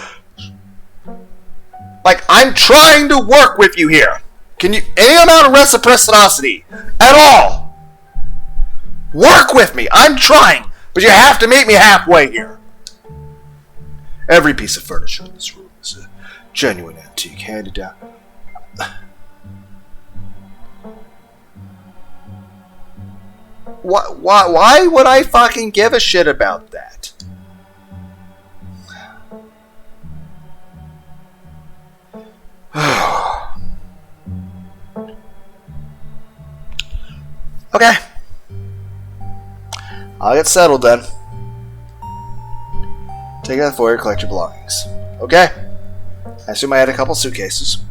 Like, I'm trying to work with you here. Can you, any amount of reciprocity at all? Work with me. I'm trying, but you have to meet me halfway here. Every piece of furniture in this room is a genuine antique, handed down. Why would I fucking give a shit about that? Okay. I'll get settled then. Take out the foyer, collect your belongings. Okay. I assume I had a couple suitcases.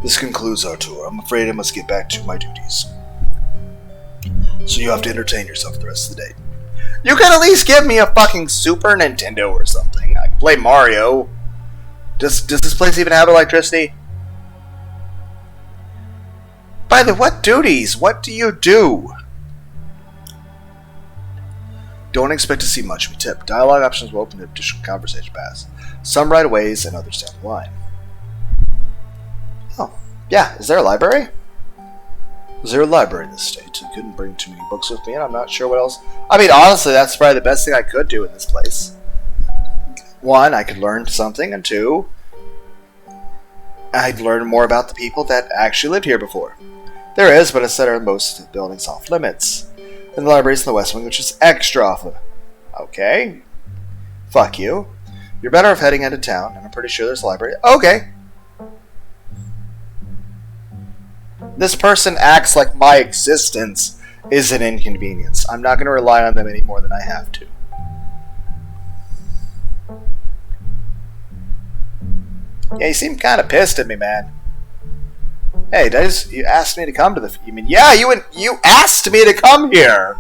This concludes our tour. I'm afraid I must get back to my duties. So you have to entertain yourself for the rest of the day. You can at least give me a fucking Super Nintendo or something. I can play Mario. Does this place even have electricity? By the way, what duties? What do you do? Don't expect to see much of a tip. Dialogue options will open to additional conversation paths. Some right ways and others down the line. Oh, yeah. Is there a library? Is there a library in this state? I couldn't bring too many books with me, and I'm not sure what else. I mean, honestly, that's probably the best thing I could do in this place. One, I could learn something, and two, I'd learn more about the people that actually lived here before. There is, but instead are most buildings off limits. And the library's in the West Wing, which is extra off limits. Okay. Fuck you. You're better off heading into town, and I'm pretty sure there's a library. Okay. This person acts like my existence is an inconvenience. I'm not going to rely on them any more than I have to. Yeah, you seem kind of pissed at me, man. Hey, you asked me to come to the... You mean, yeah, you asked me to come here!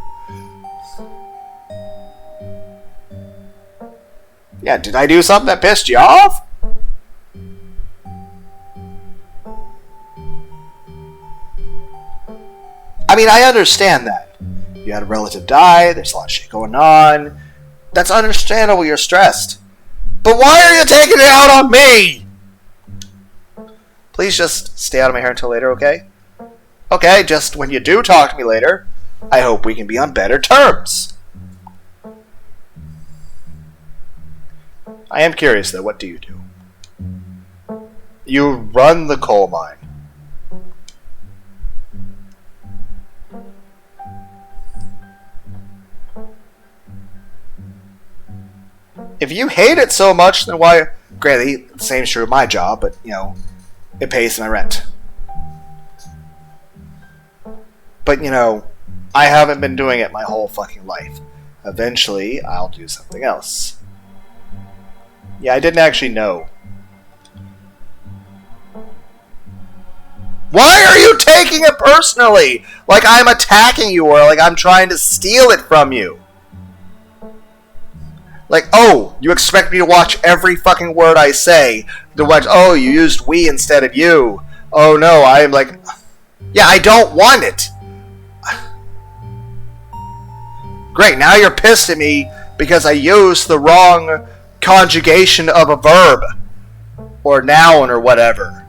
Yeah, did I do something that pissed you off? I mean, I understand that. You had a relative die, there's a lot of shit going on. That's understandable, you're stressed. But why are you taking it out on me? Please just stay out of my hair until later, okay? Okay, just when you do talk to me later, I hope we can be on better terms. I am curious, though. What do you do? You run the coal mine. If you hate it so much, then why... Granted, the same is true of my job, but, you know... It pays my rent. But, you know, I haven't been doing it my whole fucking life. Eventually, I'll do something else. Yeah, I didn't actually know. Why are you taking it personally? Like I'm attacking you or like I'm trying to steal it from you. Like, oh, you expect me to watch every fucking word I say. To watch, oh, you used we instead of you. Oh no, I'm like... Yeah, I don't want it. Great, now you're pissed at me because I used the wrong conjugation of a verb. Or noun or whatever.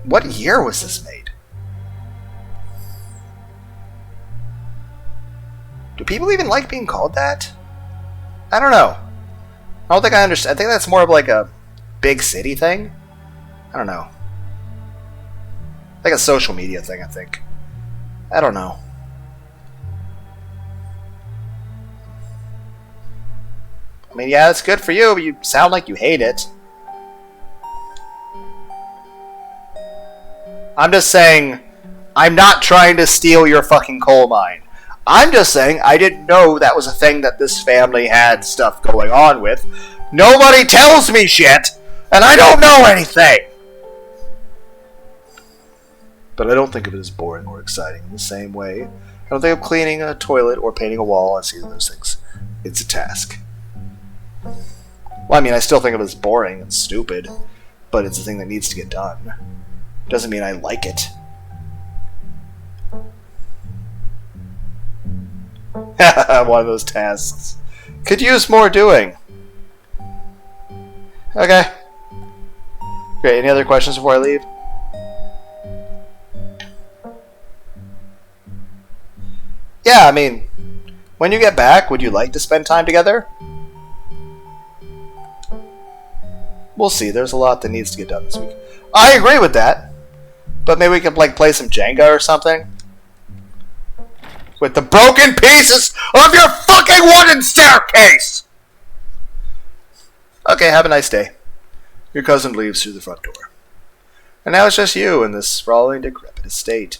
What year was this made? people even like being called that? I don't know. I don't think I understand. I think that's more of like a big city thing. I don't know. Like a social media thing, I think. I don't know. I mean, yeah, it's good for you, but you sound like you hate it. I'm just saying, I'm not trying to steal your fucking coal mine. I'm just saying, I didn't know that was a thing that this family had stuff going on with. Nobody tells me shit, and I don't know anything! But I don't think of it as boring or exciting in the same way. I don't think of cleaning a toilet or painting a wall as either of those things. It's a task. Well, I mean, I still think of it as boring and stupid, but it's a thing that needs to get done. Doesn't mean I like it. One of those tasks. Could use more doing. Okay. Great, any other questions before I leave? Yeah, I mean, when you get back, would you like to spend time together? We'll see. There's a lot that needs to get done this week. I agree with that. But maybe we could like play some Jenga or something. With the broken pieces of your fucking wooden staircase! Okay, have a nice day. Your cousin leaves through the front door. And now it's just you in this sprawling, decrepit estate.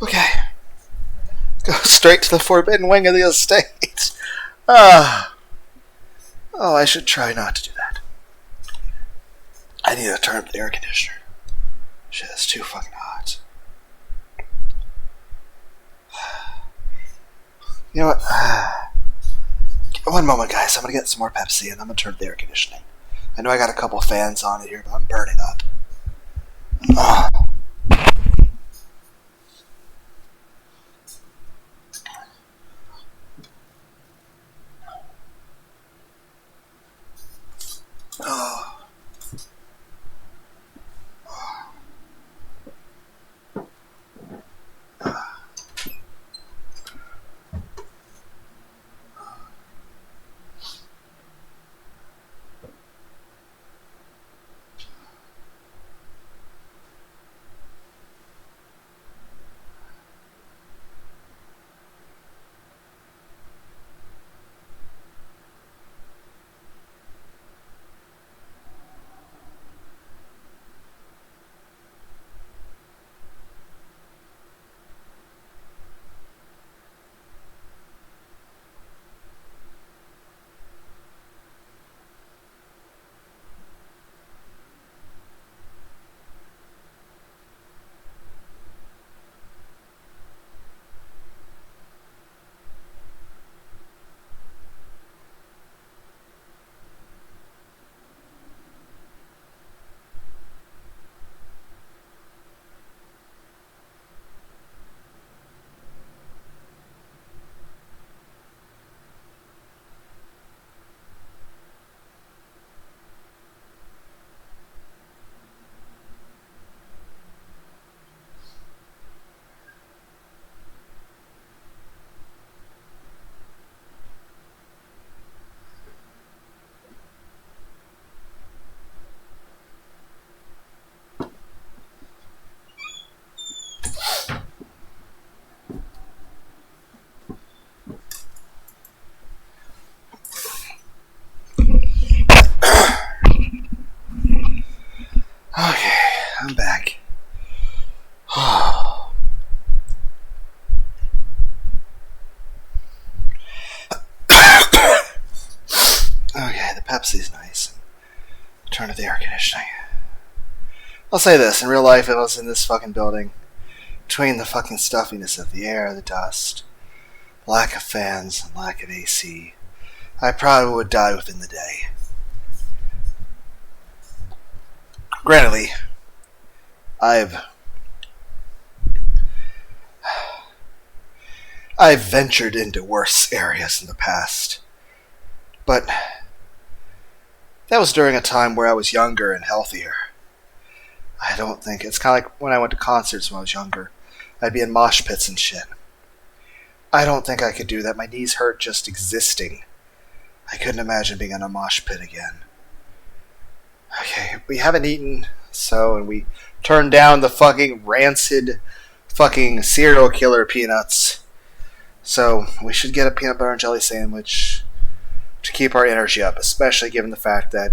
Okay. Go straight to the forbidden wing of the estate. Oh, I should try not to do that. I need to turn up the air conditioner. Shit, it's too fucking hot. You know what? One moment, guys. I'm gonna get some more Pepsi and I'm gonna turn up the air conditioning. I know I got a couple fans on it here, but I'm burning up. Oh. Oh. Okay, the Pepsi's nice. Turn off the air conditioning. I'll say this, in real life, if I was in this fucking building, between the fucking stuffiness of the air, the dust, lack of fans, and lack of AC, I probably would die within the day. Granted, I've ventured into worse areas in the past, but that was during a time where I was younger and healthier. I don't think it's kind of like when I went to concerts when I was younger. I'd be in mosh pits and shit. I don't think I could do that. My knees hurt just existing. I couldn't imagine being in a mosh pit again. Okay, we haven't eaten, and we turned down the fucking rancid fucking serial killer peanuts. So we should get a peanut butter and jelly sandwich to keep our energy up, especially given the fact that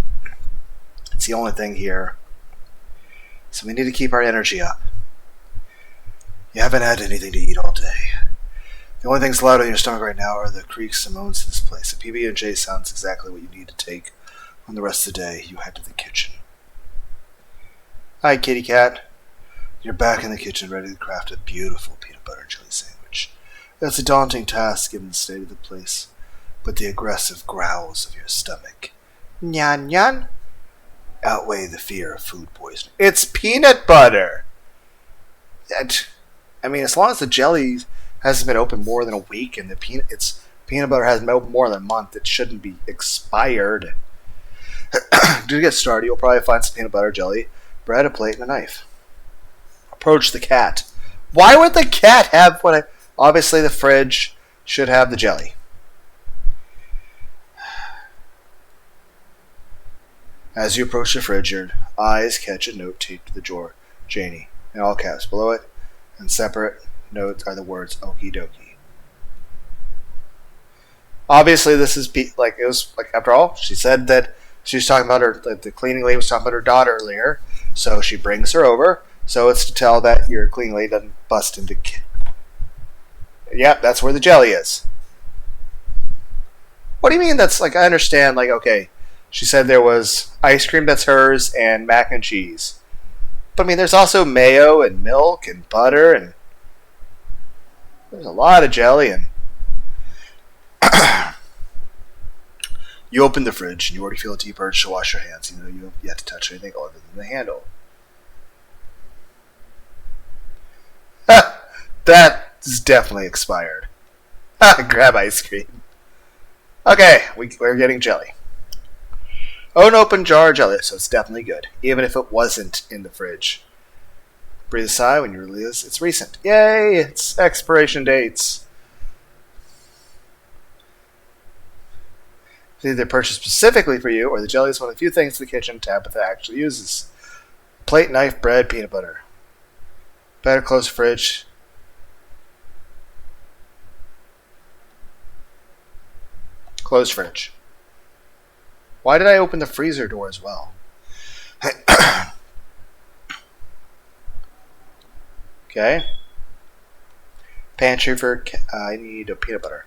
it's the only thing here. So we need to keep our energy up. You haven't had anything to eat all day. The only things loud in your stomach right now are the creaks and moans of this place. The PB&J sounds exactly what you need to take on the rest of the day. You head to the kitchen. Hi, kitty cat. You're back in the kitchen, ready to craft a beautiful peanut butter and jelly sandwich. That's a daunting task given the state of the place, but the aggressive growls of your stomach, nyan nyan, outweigh the fear of food poisoning. It's peanut butter! I mean, as long as the jelly hasn't been open more than a week and the peanut butter hasn't been open more than a month, it shouldn't be expired. To get started, you'll probably find some peanut butter, jelly, bread, a plate, and a knife. Approach the cat. Why would the cat have obviously the fridge should have the jelly. As you approach the fridge, your eyes catch a note taped to the drawer. Janie, in all caps. Below it, and separate notes, are the words okie dokie. Obviously, this is it was after all, she said that she was talking about the cleaning lady was talking about her daughter earlier, so she brings her over. So it's to tell that your cleaning lady doesn't bust into. Yep, that's where the jelly is. What do you mean? That's I understand. Okay, she said there was ice cream that's hers and mac and cheese, but I mean, there's also mayo and milk and butter and there's a lot of jelly and. You open the fridge and you already feel a deep urge to wash your hands, even though you have yet to touch anything other than the handle. That is definitely expired. Grab ice cream. Okay, we're getting jelly. An open jar of jelly, so it's definitely good, even if it wasn't in the fridge. Breathe a sigh when you realize it's recent. Yay! It's expiration dates. It's either purchased specifically for you, or the jelly is one of the few things in the kitchen Tabitha actually uses. Plate, knife, bread, peanut butter. Better close the fridge. Close fridge. Why did I open the freezer door as well? Okay. Pantry for... I need a peanut butter.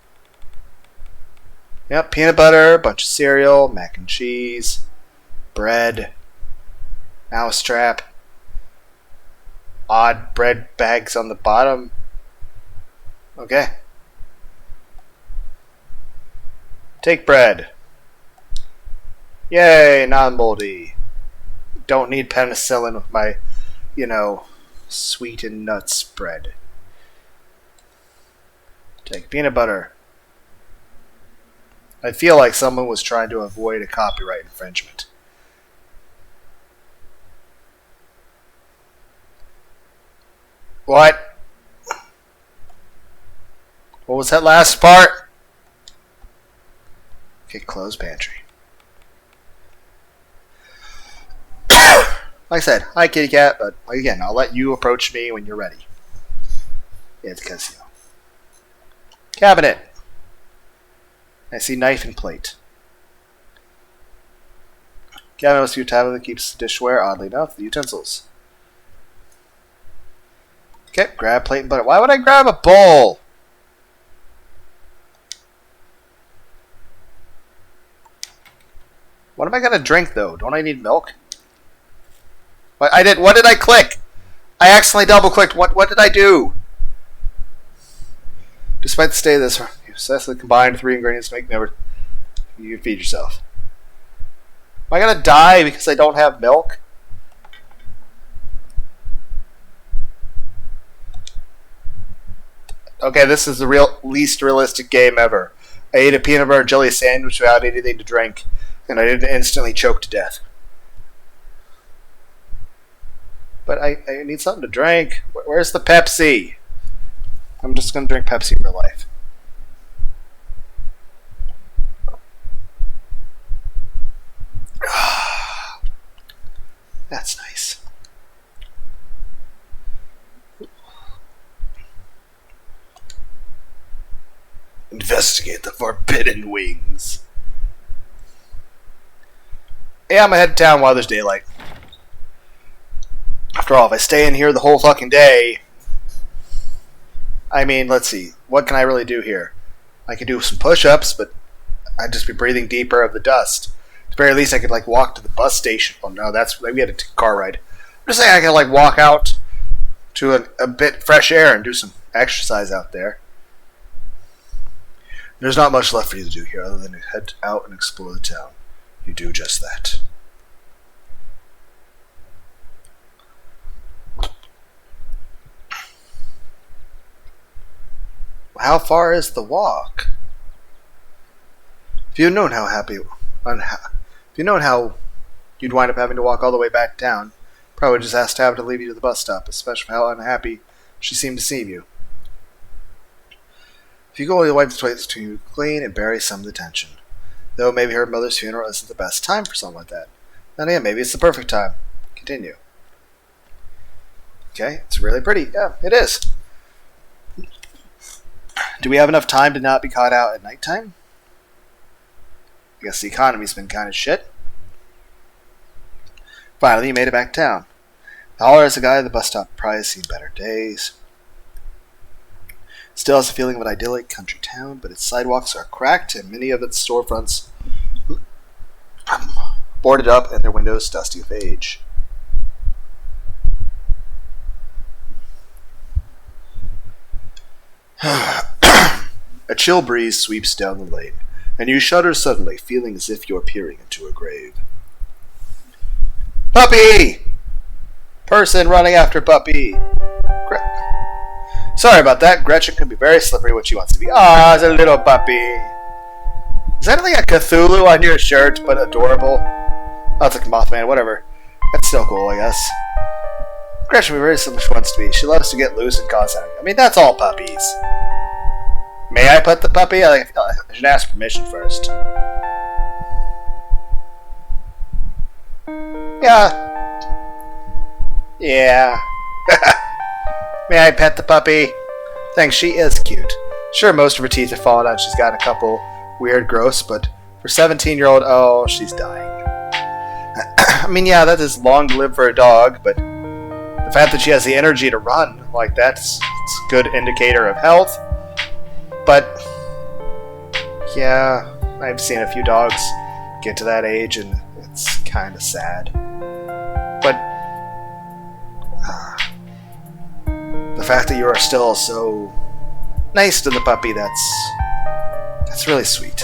Yep, peanut butter, bunch of cereal, mac and cheese, bread, mousetrap, odd bread bags on the bottom. Okay. Take bread. Yay, non-moldy. Don't need penicillin with my, sweetened nuts bread. Take peanut butter. I feel like someone was trying to avoid a copyright infringement. What? What was that last part? Okay, close pantry. Like I said, hi kitty cat, but again, I'll let you approach me when you're ready. Yeah, because, Cabinet. I see knife and plate. Cabinet must be a tablet that keeps dishware, oddly enough, the utensils. Okay, grab plate and butter. Why would I grab a bowl? What am I gonna drink though? Don't I need milk? What did I click? I accidentally double clicked. What did I do? Despite the state of this, you successfully combined 3 ingredients to make never. You can feed yourself. Am I gonna die because I don't have milk? Okay, this is the least realistic game ever. I ate a peanut butter jelly sandwich without anything to drink, and I didn't instantly choke to death. But I need something to drink. Where's the Pepsi? I'm just going to drink Pepsi in real life. That's nice. Investigate the forbidden wings. Yeah, I'm gonna head to town while there's daylight. After all, if I stay in here the whole fucking day... I mean, let's see. What can I really do here? I could do some push-ups, but I'd just be breathing deeper of the dust. At the very least, I could, like, walk to the bus station. Well, no, we had a car ride. I'm just saying I could, like, walk out to a bit fresh air and do some exercise out there. There's not much left for you to do here other than to head out and explore the town. You do just that. How far is the walk? If you'd known how you'd wind up having to walk all the way back down, probably just asked Tab to leave you to the bus stop, especially for how unhappy she seemed to see you. If you go away, wipe the toilets to clean and bury some of the tension. Though maybe her mother's funeral isn't the best time for something like that. Then again, maybe it's the perfect time. Continue. Okay, it's really pretty. Yeah, it is. Do we have enough time to not be caught out at nighttime? I guess the economy's been kind of shit. Finally, you made it back town. The hauler as a guy at the bus stop probably seen better days. Still has a feeling of an idyllic country town, but its sidewalks are cracked and many of its storefronts boarded up and their windows dusty with age. A chill breeze sweeps down the lane, and you shudder suddenly, feeling as if you're peering into a grave. Puppy! Person running after puppy. Sorry about that. Gretchen can be very slippery when she wants to be. Ah, it's a little puppy. Is that like a Cthulhu on your shirt, but adorable? Oh, it's like Mothman, whatever. That's still cool, I guess. Gretchen can be very slippery when she wants to be. She loves to get loose and cause havoc. I mean, that's all puppies. May I pet the puppy? I should ask permission first. Yeah. May I pet the puppy? Thanks, she is cute. Sure, most of her teeth are falling out. She's got a couple weird growths, but for 17-year-old, oh, she's dying. I mean, yeah, that is long to live for a dog, but the fact that she has the energy to run like that's a good indicator of health. But, yeah, I've seen a few dogs get to that age, and it's kind of sad. But the fact that you are still so nice to the puppy, that's really sweet.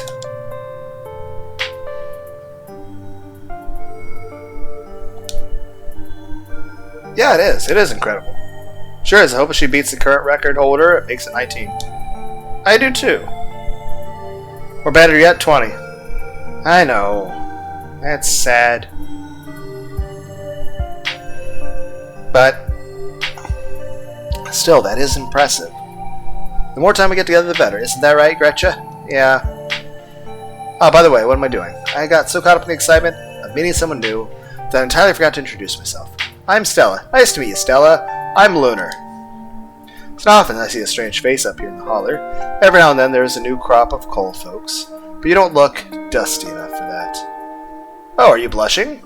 Yeah, it is. It is incredible. Sure is. I hope she beats the current record holder. It makes it 19. I do too. Or better yet, 20. I know. That's sad. But still, that is impressive. The more time we get together, the better. Isn't that right, Gretchen? Yeah. Oh, by the way, what am I doing? I got so caught up in the excitement of meeting someone new that I entirely forgot to introduce myself. I'm Stella. Nice to meet you, Stella. I'm Lunar. It's not often I see a strange face up here in the holler. Every now and then there's a new crop of coal folks, but you don't look dusty enough for that. Oh, are you blushing?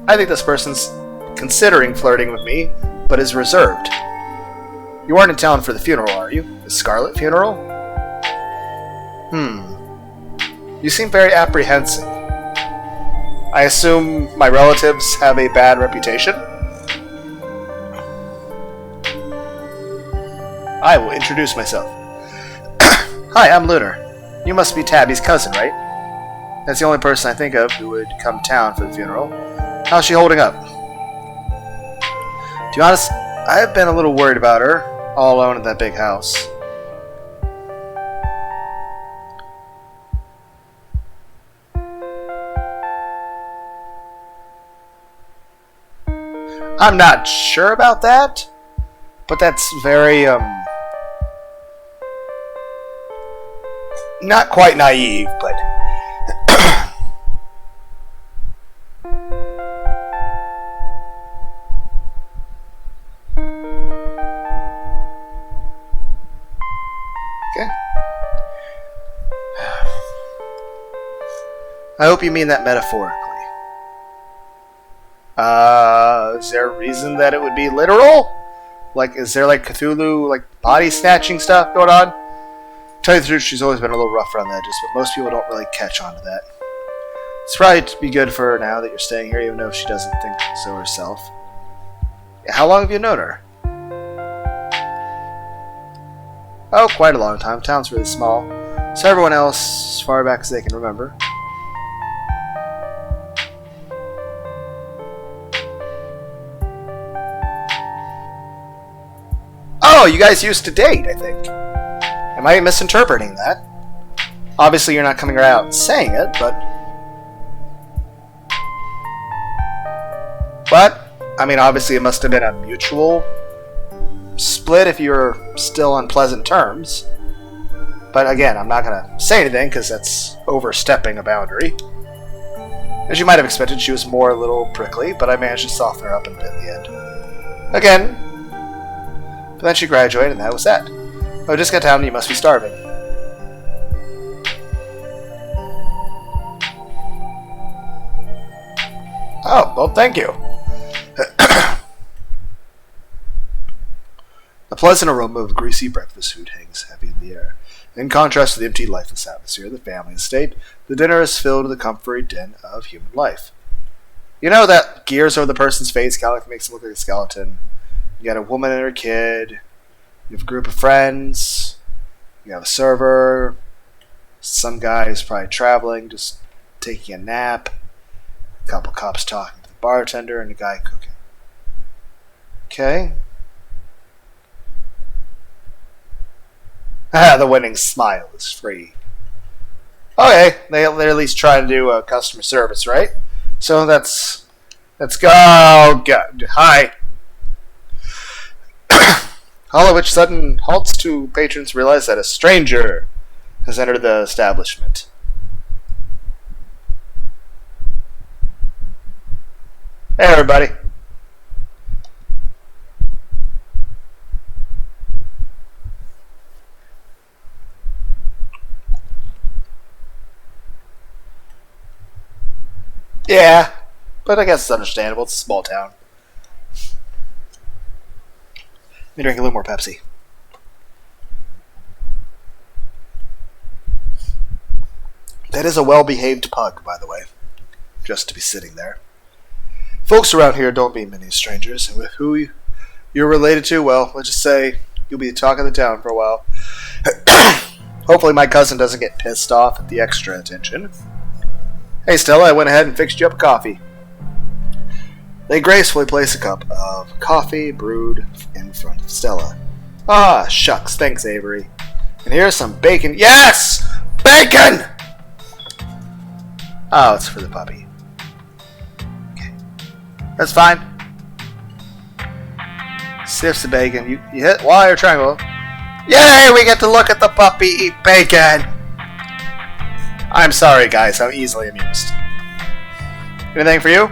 I think this person's considering flirting with me, but is reserved. You aren't in town for the funeral, are you? The Scarlet funeral? You You seem very apprehensive. I assume my relatives have a bad reputation? I will introduce myself. Hi, I'm Lunar. You must be Tabby's cousin, right? That's the only person I think of who would come to town for the funeral. How's she holding up? To be honest, I've been a little worried about her, all alone in that big house. I'm not sure about that, but that's very, not quite naive, but... Okay. I hope you mean that metaphorically. Is there a reason that it would be literal? Like, is there, like, Cthulhu, like, body-snatching stuff going on? To tell you the truth, she's always been a little rough around the edges, but most people don't really catch on to that. It's probably to be good for her now that you're staying here, even though she doesn't think so herself. How long have you known her? Oh, quite a long time. Town's really small. So everyone else, as far back as they can remember. Oh, you guys used to date, I think. Am I misinterpreting that? Obviously, you're not coming out and saying it, but... I mean, obviously it must have been a mutual split if you're still on pleasant terms. But again, I'm not going to say anything, because that's overstepping a boundary. As you might have expected, she was more a little prickly, but I managed to soften her up a bit in the end. Again... But then she graduated, and that was that. Oh, just got down, and you must be starving. Oh, well, thank you. A pleasant aroma of greasy breakfast food hangs heavy in the air. In contrast to the empty, lifeless atmosphere of the family estate, the dinner is filled with the comfortable din of human life. You know that gears over the person's face kind of makes him look like a skeleton. You got a woman and her kid. You have a group of friends. You have a server. Some guy who's probably traveling, just taking a nap. A couple cops talking to the bartender and a guy cooking. Okay. The winning smile is free. Okay, they're at least trying to do customer service, right? So let's go. Oh, God. Hi. All of which sudden halts to patrons realize that a stranger has entered the establishment. Hey, everybody. Yeah, but I guess it's understandable. It's a small town. Let me drink a little more Pepsi. That is a well-behaved pug, by the way. Just to be sitting there. Folks around here don't meet many strangers, and with who you're related to, well, let's just say you'll be the talk of the town for a while. Hopefully my cousin doesn't get pissed off at the extra attention. Hey, Stella, I went ahead and fixed you up a coffee. They gracefully place a cup of coffee brewed in front of Stella. Ah, shucks, thanks, Avery. And here's some bacon. Yes! Bacon! Oh, it's for the puppy. Okay. That's fine. Sniffs the bacon. You hit Y or triangle. Yay, we get to look at the puppy eat bacon! I'm sorry, guys. I'm easily amused. Anything for you?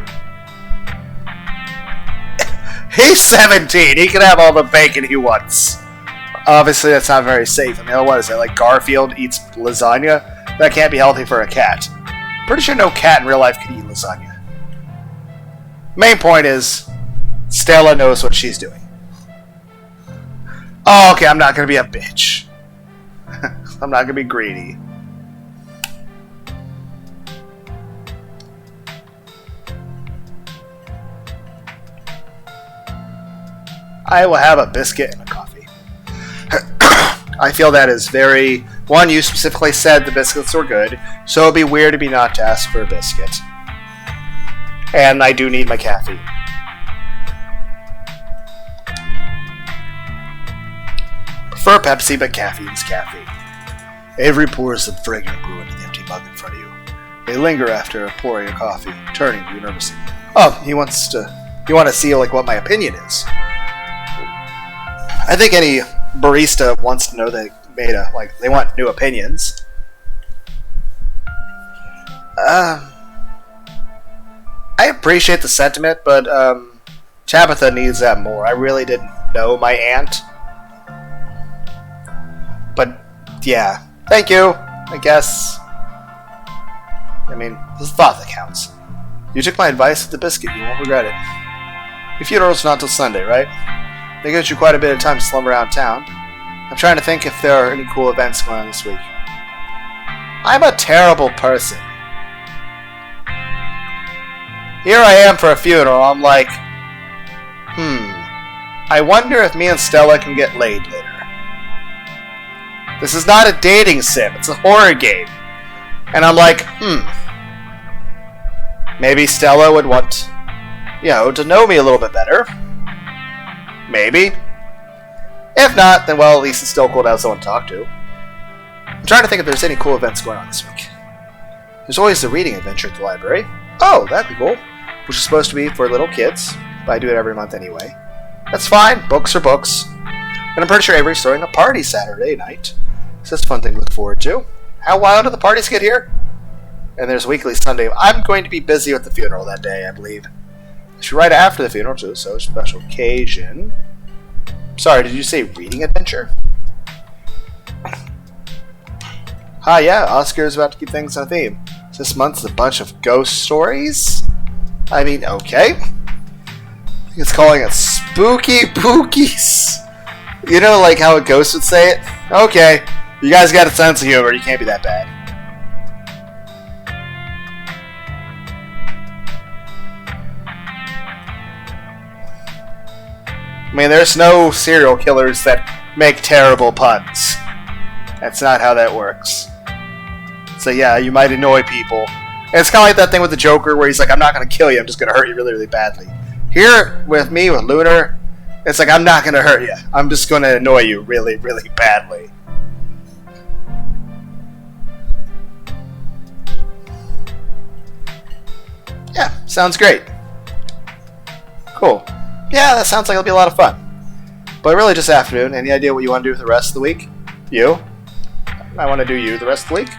He's 17. He can have all the bacon he wants. Obviously, that's not very safe. I mean, what is it? Like Garfield eats lasagna? That can't be healthy for a cat. Pretty sure no cat in real life can eat lasagna. Main point is, Stella knows what she's doing. Oh, okay. I'm not going to be a bitch. I'm not going to be greedy. I will have a biscuit and a coffee. I feel that is very... One, you specifically said the biscuits were good, so it'd be weird of me not to ask for a biscuit. And I do need my caffeine. Prefer Pepsi, but caffeine's caffeine. Avery pours the fragrant brew into the empty mug in front of you. They linger after pouring a coffee, turning to you nervously. Oh, you want to see like what my opinion is. I think any barista wants to know they want new opinions. I appreciate the sentiment, but Tabitha needs that more. I really didn't know my aunt. But yeah, thank you, I guess. I mean, it's the thought that counts. You took my advice with the biscuit, you won't regret it. Your funeral's not till Sunday, right? That gives you quite a bit of time to slumber around town. I'm trying to think if there are any cool events going on this week. I'm a terrible person. Here I am for a funeral, I'm like, I wonder if me and Stella can get laid later. This is not a dating sim, it's a horror game. And I'm like, maybe Stella would want, to know me a little bit better. Maybe. If not, then well, at least it's still cool to have someone to talk to. I'm trying to think if there's any cool events going on this week. There's always the reading adventure at the library. Oh, that'd be cool. Which is supposed to be for little kids, but I do it every month anyway. That's fine, books are books. And I'm pretty sure Avery's throwing a party Saturday night. So that's a fun thing to look forward to. How wild do the parties get here? And there's weekly Sunday. I'm going to be busy with the funeral that day, I believe. It's right after the funeral, too, so special occasion. Sorry, did you say reading adventure? Hi, yeah, Oscar's about to keep things on theme. This month's a bunch of ghost stories? I mean, okay. I think it's calling it Spooky Bookies. You know, like how a ghost would say it? Okay, you guys got a sense of humor, you can't be that bad. I mean, there's no serial killers that make terrible puns. That's not how that works. So yeah, you might annoy people. And it's kind of like that thing with the Joker where he's like, I'm not going to kill you, I'm just going to hurt you really, really badly. Here, with me, with Lunar, it's like, I'm not going to hurt you. I'm just going to annoy you really, really badly. Yeah, sounds great. Cool. Yeah, that sounds like it'll be a lot of fun. But really just afternoon. Any idea what you want to do for the rest of the week? You? I want to do you the rest of the week.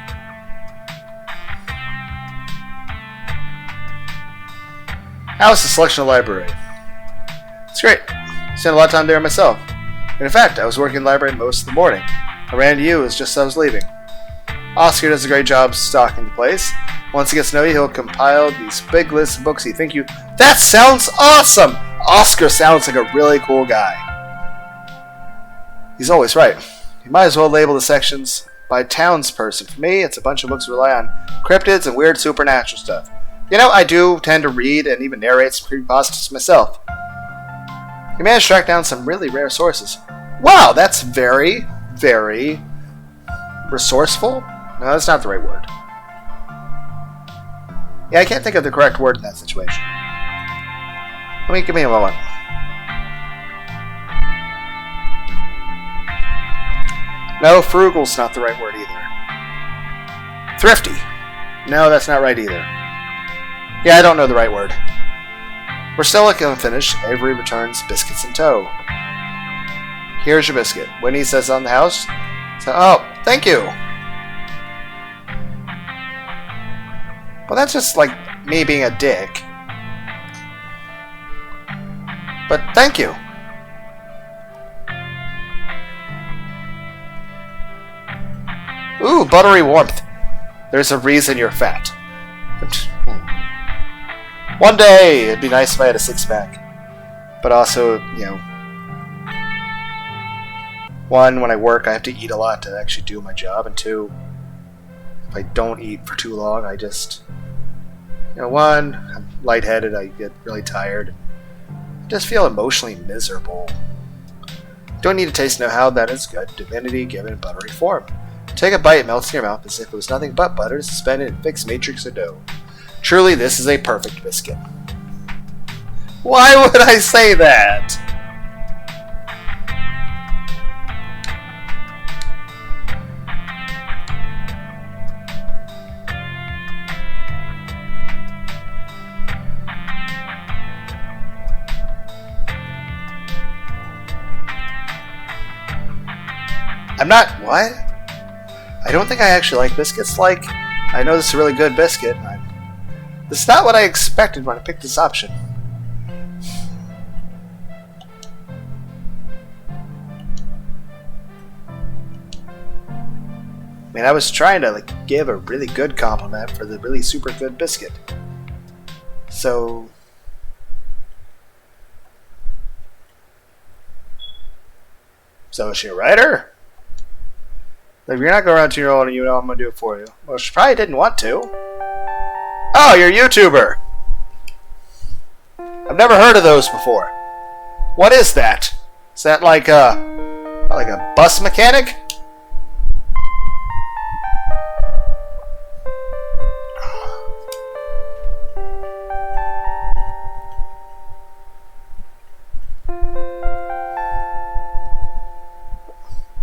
How's the selection of library? It's great. I spent a lot of time there myself. And in fact, I was working in the library most of the morning. I ran to you just as I was leaving. Oscar does a great job stocking the place. Once he gets to know you, he'll compile these big lists of books he'd think you... That sounds awesome! Oscar sounds like a really cool guy. He's always right. You might as well label the sections by townsperson. For me, it's a bunch of books that rely on cryptids and weird supernatural stuff. You know, I do tend to read and even narrate some creepypastas myself. You managed to track down some really rare sources. Wow, that's very, very resourceful? No, that's not the right word. Yeah, I can't think of the correct word in that situation. Give me a moment. No, frugal's not the right word either. Thrifty. No, that's not right either. Yeah, I don't know the right word. We're still looking unfinished. Avery returns biscuits in tow. Here's your biscuit. Winnie says on the house. So, oh, thank you. Well, that's just like me being a dick. But thank you. Ooh, buttery warmth. There's a reason you're fat. One day, it'd be nice if I had a six-pack. But also, one, when I work, I have to eat a lot to actually do my job. And two, if I don't eat for too long, I just... one, I'm lightheaded, I get really tired. I just feel emotionally miserable. Don't need to taste know how that is good. Divinity given in buttery form. Take a bite, it melts in your mouth as if it was nothing but butter suspended in fixed matrix or dough. Truly, this is a perfect biscuit. Why would I say that? I'm not... What? I don't think I actually like biscuits. Like, I know this is a really good biscuit. This is not what I expected when I picked this option. I mean, I was trying to give a really good compliment for the really super good biscuit. So... So is she a writer? If you're not going around to your own, you know I'm going to do it for you. Well, she probably didn't want to. Oh, you're a YouTuber! I've never heard of those before. What is that? Is that like a bus mechanic?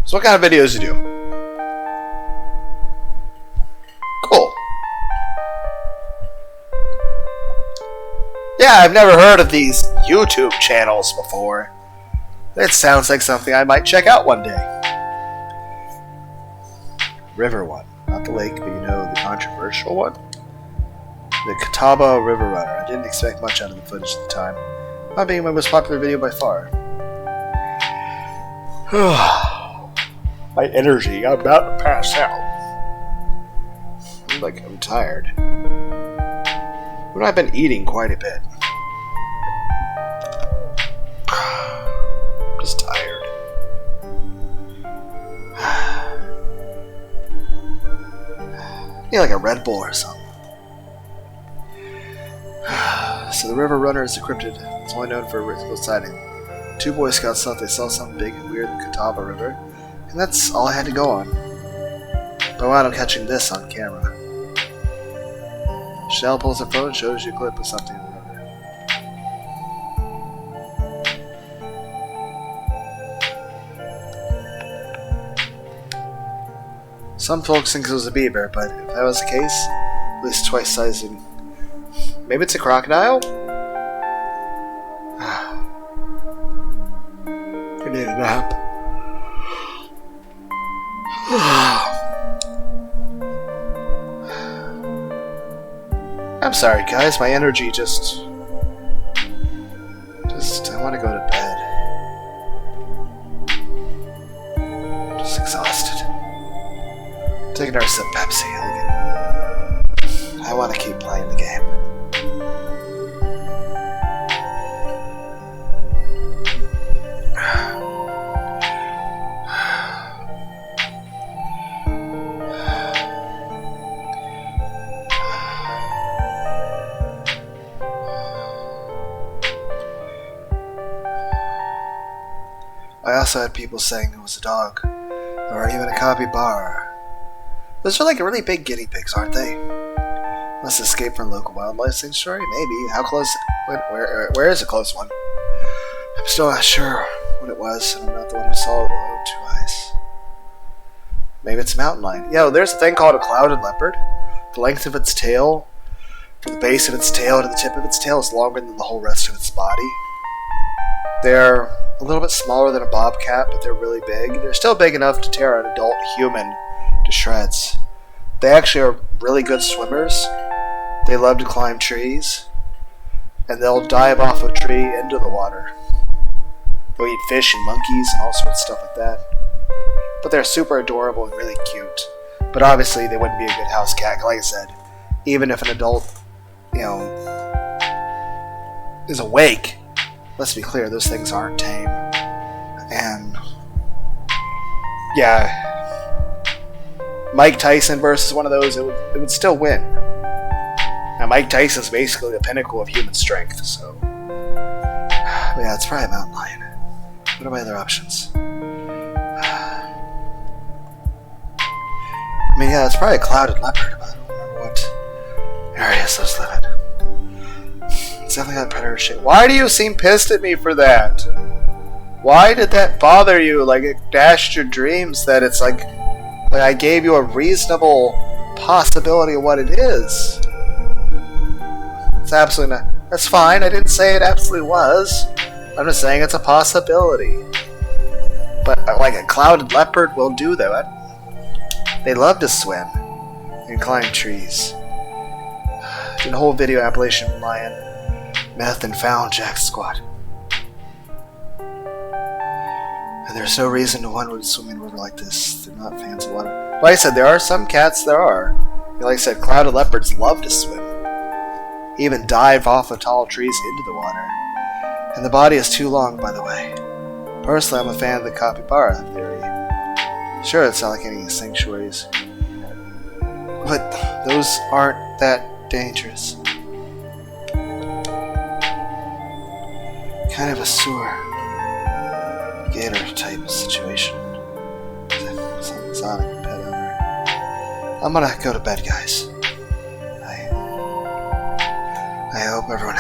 So what kind of videos do you do? Cool. Yeah, I've never heard of these YouTube channels before. That sounds like something I might check out one day. River one. Not the lake, but you know, the controversial one. The Catawba River Runner. I didn't expect much out of the footage at the time. Not being my most popular video by far. My energy, I'm about to pass out. I'm tired. But I've been eating quite a bit. Just tired. Need like a Red Bull or something. So the River Runner is a cryptid. It's only known for a ritual sighting. 2 Boy Scouts thought they saw something big and weird in the Catawba River, and that's all I had to go on. But I wound up catching this on camera. Chanel pulls her phone and shows you a clip of something in the river. Some folks think it was a beaver, but if that was the case, at least twice sizing. Maybe it's a crocodile? I need a nap. I'm sorry, guys. My energy just I want to go to bed. I'm just exhausted. Take another sip of Pepsi. I want to keep playing the game. I also had people saying it was a dog, or even a capybara. Those are like really big guinea pigs, aren't they? Must escape from local wildlife sanctuary? Maybe. How close? Where is a close one? I'm still not sure what it was, and I'm not the one who saw it with my own 2 eyes. Maybe it's a mountain lion. Yo, there's a thing called a clouded leopard. The length of its tail, from the base of its tail to the tip of its tail, is longer than the whole rest of its body. They're a little bit smaller than a bobcat, but they're really big. They're still big enough to tear an adult human to shreds. They actually are really good swimmers. They love to climb trees, and they'll dive off a tree into the water. They'll eat fish and monkeys and all sorts of stuff like that. But they're super adorable and really cute. But obviously they wouldn't be a good house cat. Like I said, even if an adult, is awake, let's be clear, those things aren't tame. And yeah, Mike Tyson versus one of those, it would still win. Now Mike Tyson's basically the pinnacle of human strength, so yeah, it's probably a mountain lion. What are my other options? mean, yeah, it's probably a clouded leopard, but I don't remember what areas those live in. It's definitely got predator shape. Why do you seem pissed at me for that? Why did that bother you? Like, it dashed your dreams that it's like I gave you a reasonable possibility of what it is. It's absolutely not. That's fine. I didn't say it absolutely was. I'm just saying it's a possibility. But like a clouded leopard will do that. They love to swim and climb trees. Did a whole video Appalachian lion, meth, and found jack squat. And there's no reason one would swim in a river like this. They're not fans of water. Like I said, there are some cats there are. Like I said, clouded leopards love to swim. Even dive off of tall trees into the water. And the body is too long, by the way. Personally, I'm a fan of the capybara theory. Sure, it's not like any sanctuaries. But those aren't that dangerous. Kind of a sewer gator type situation. Some exotic pet owner. I'm gonna go to bed, guys. I hope everyone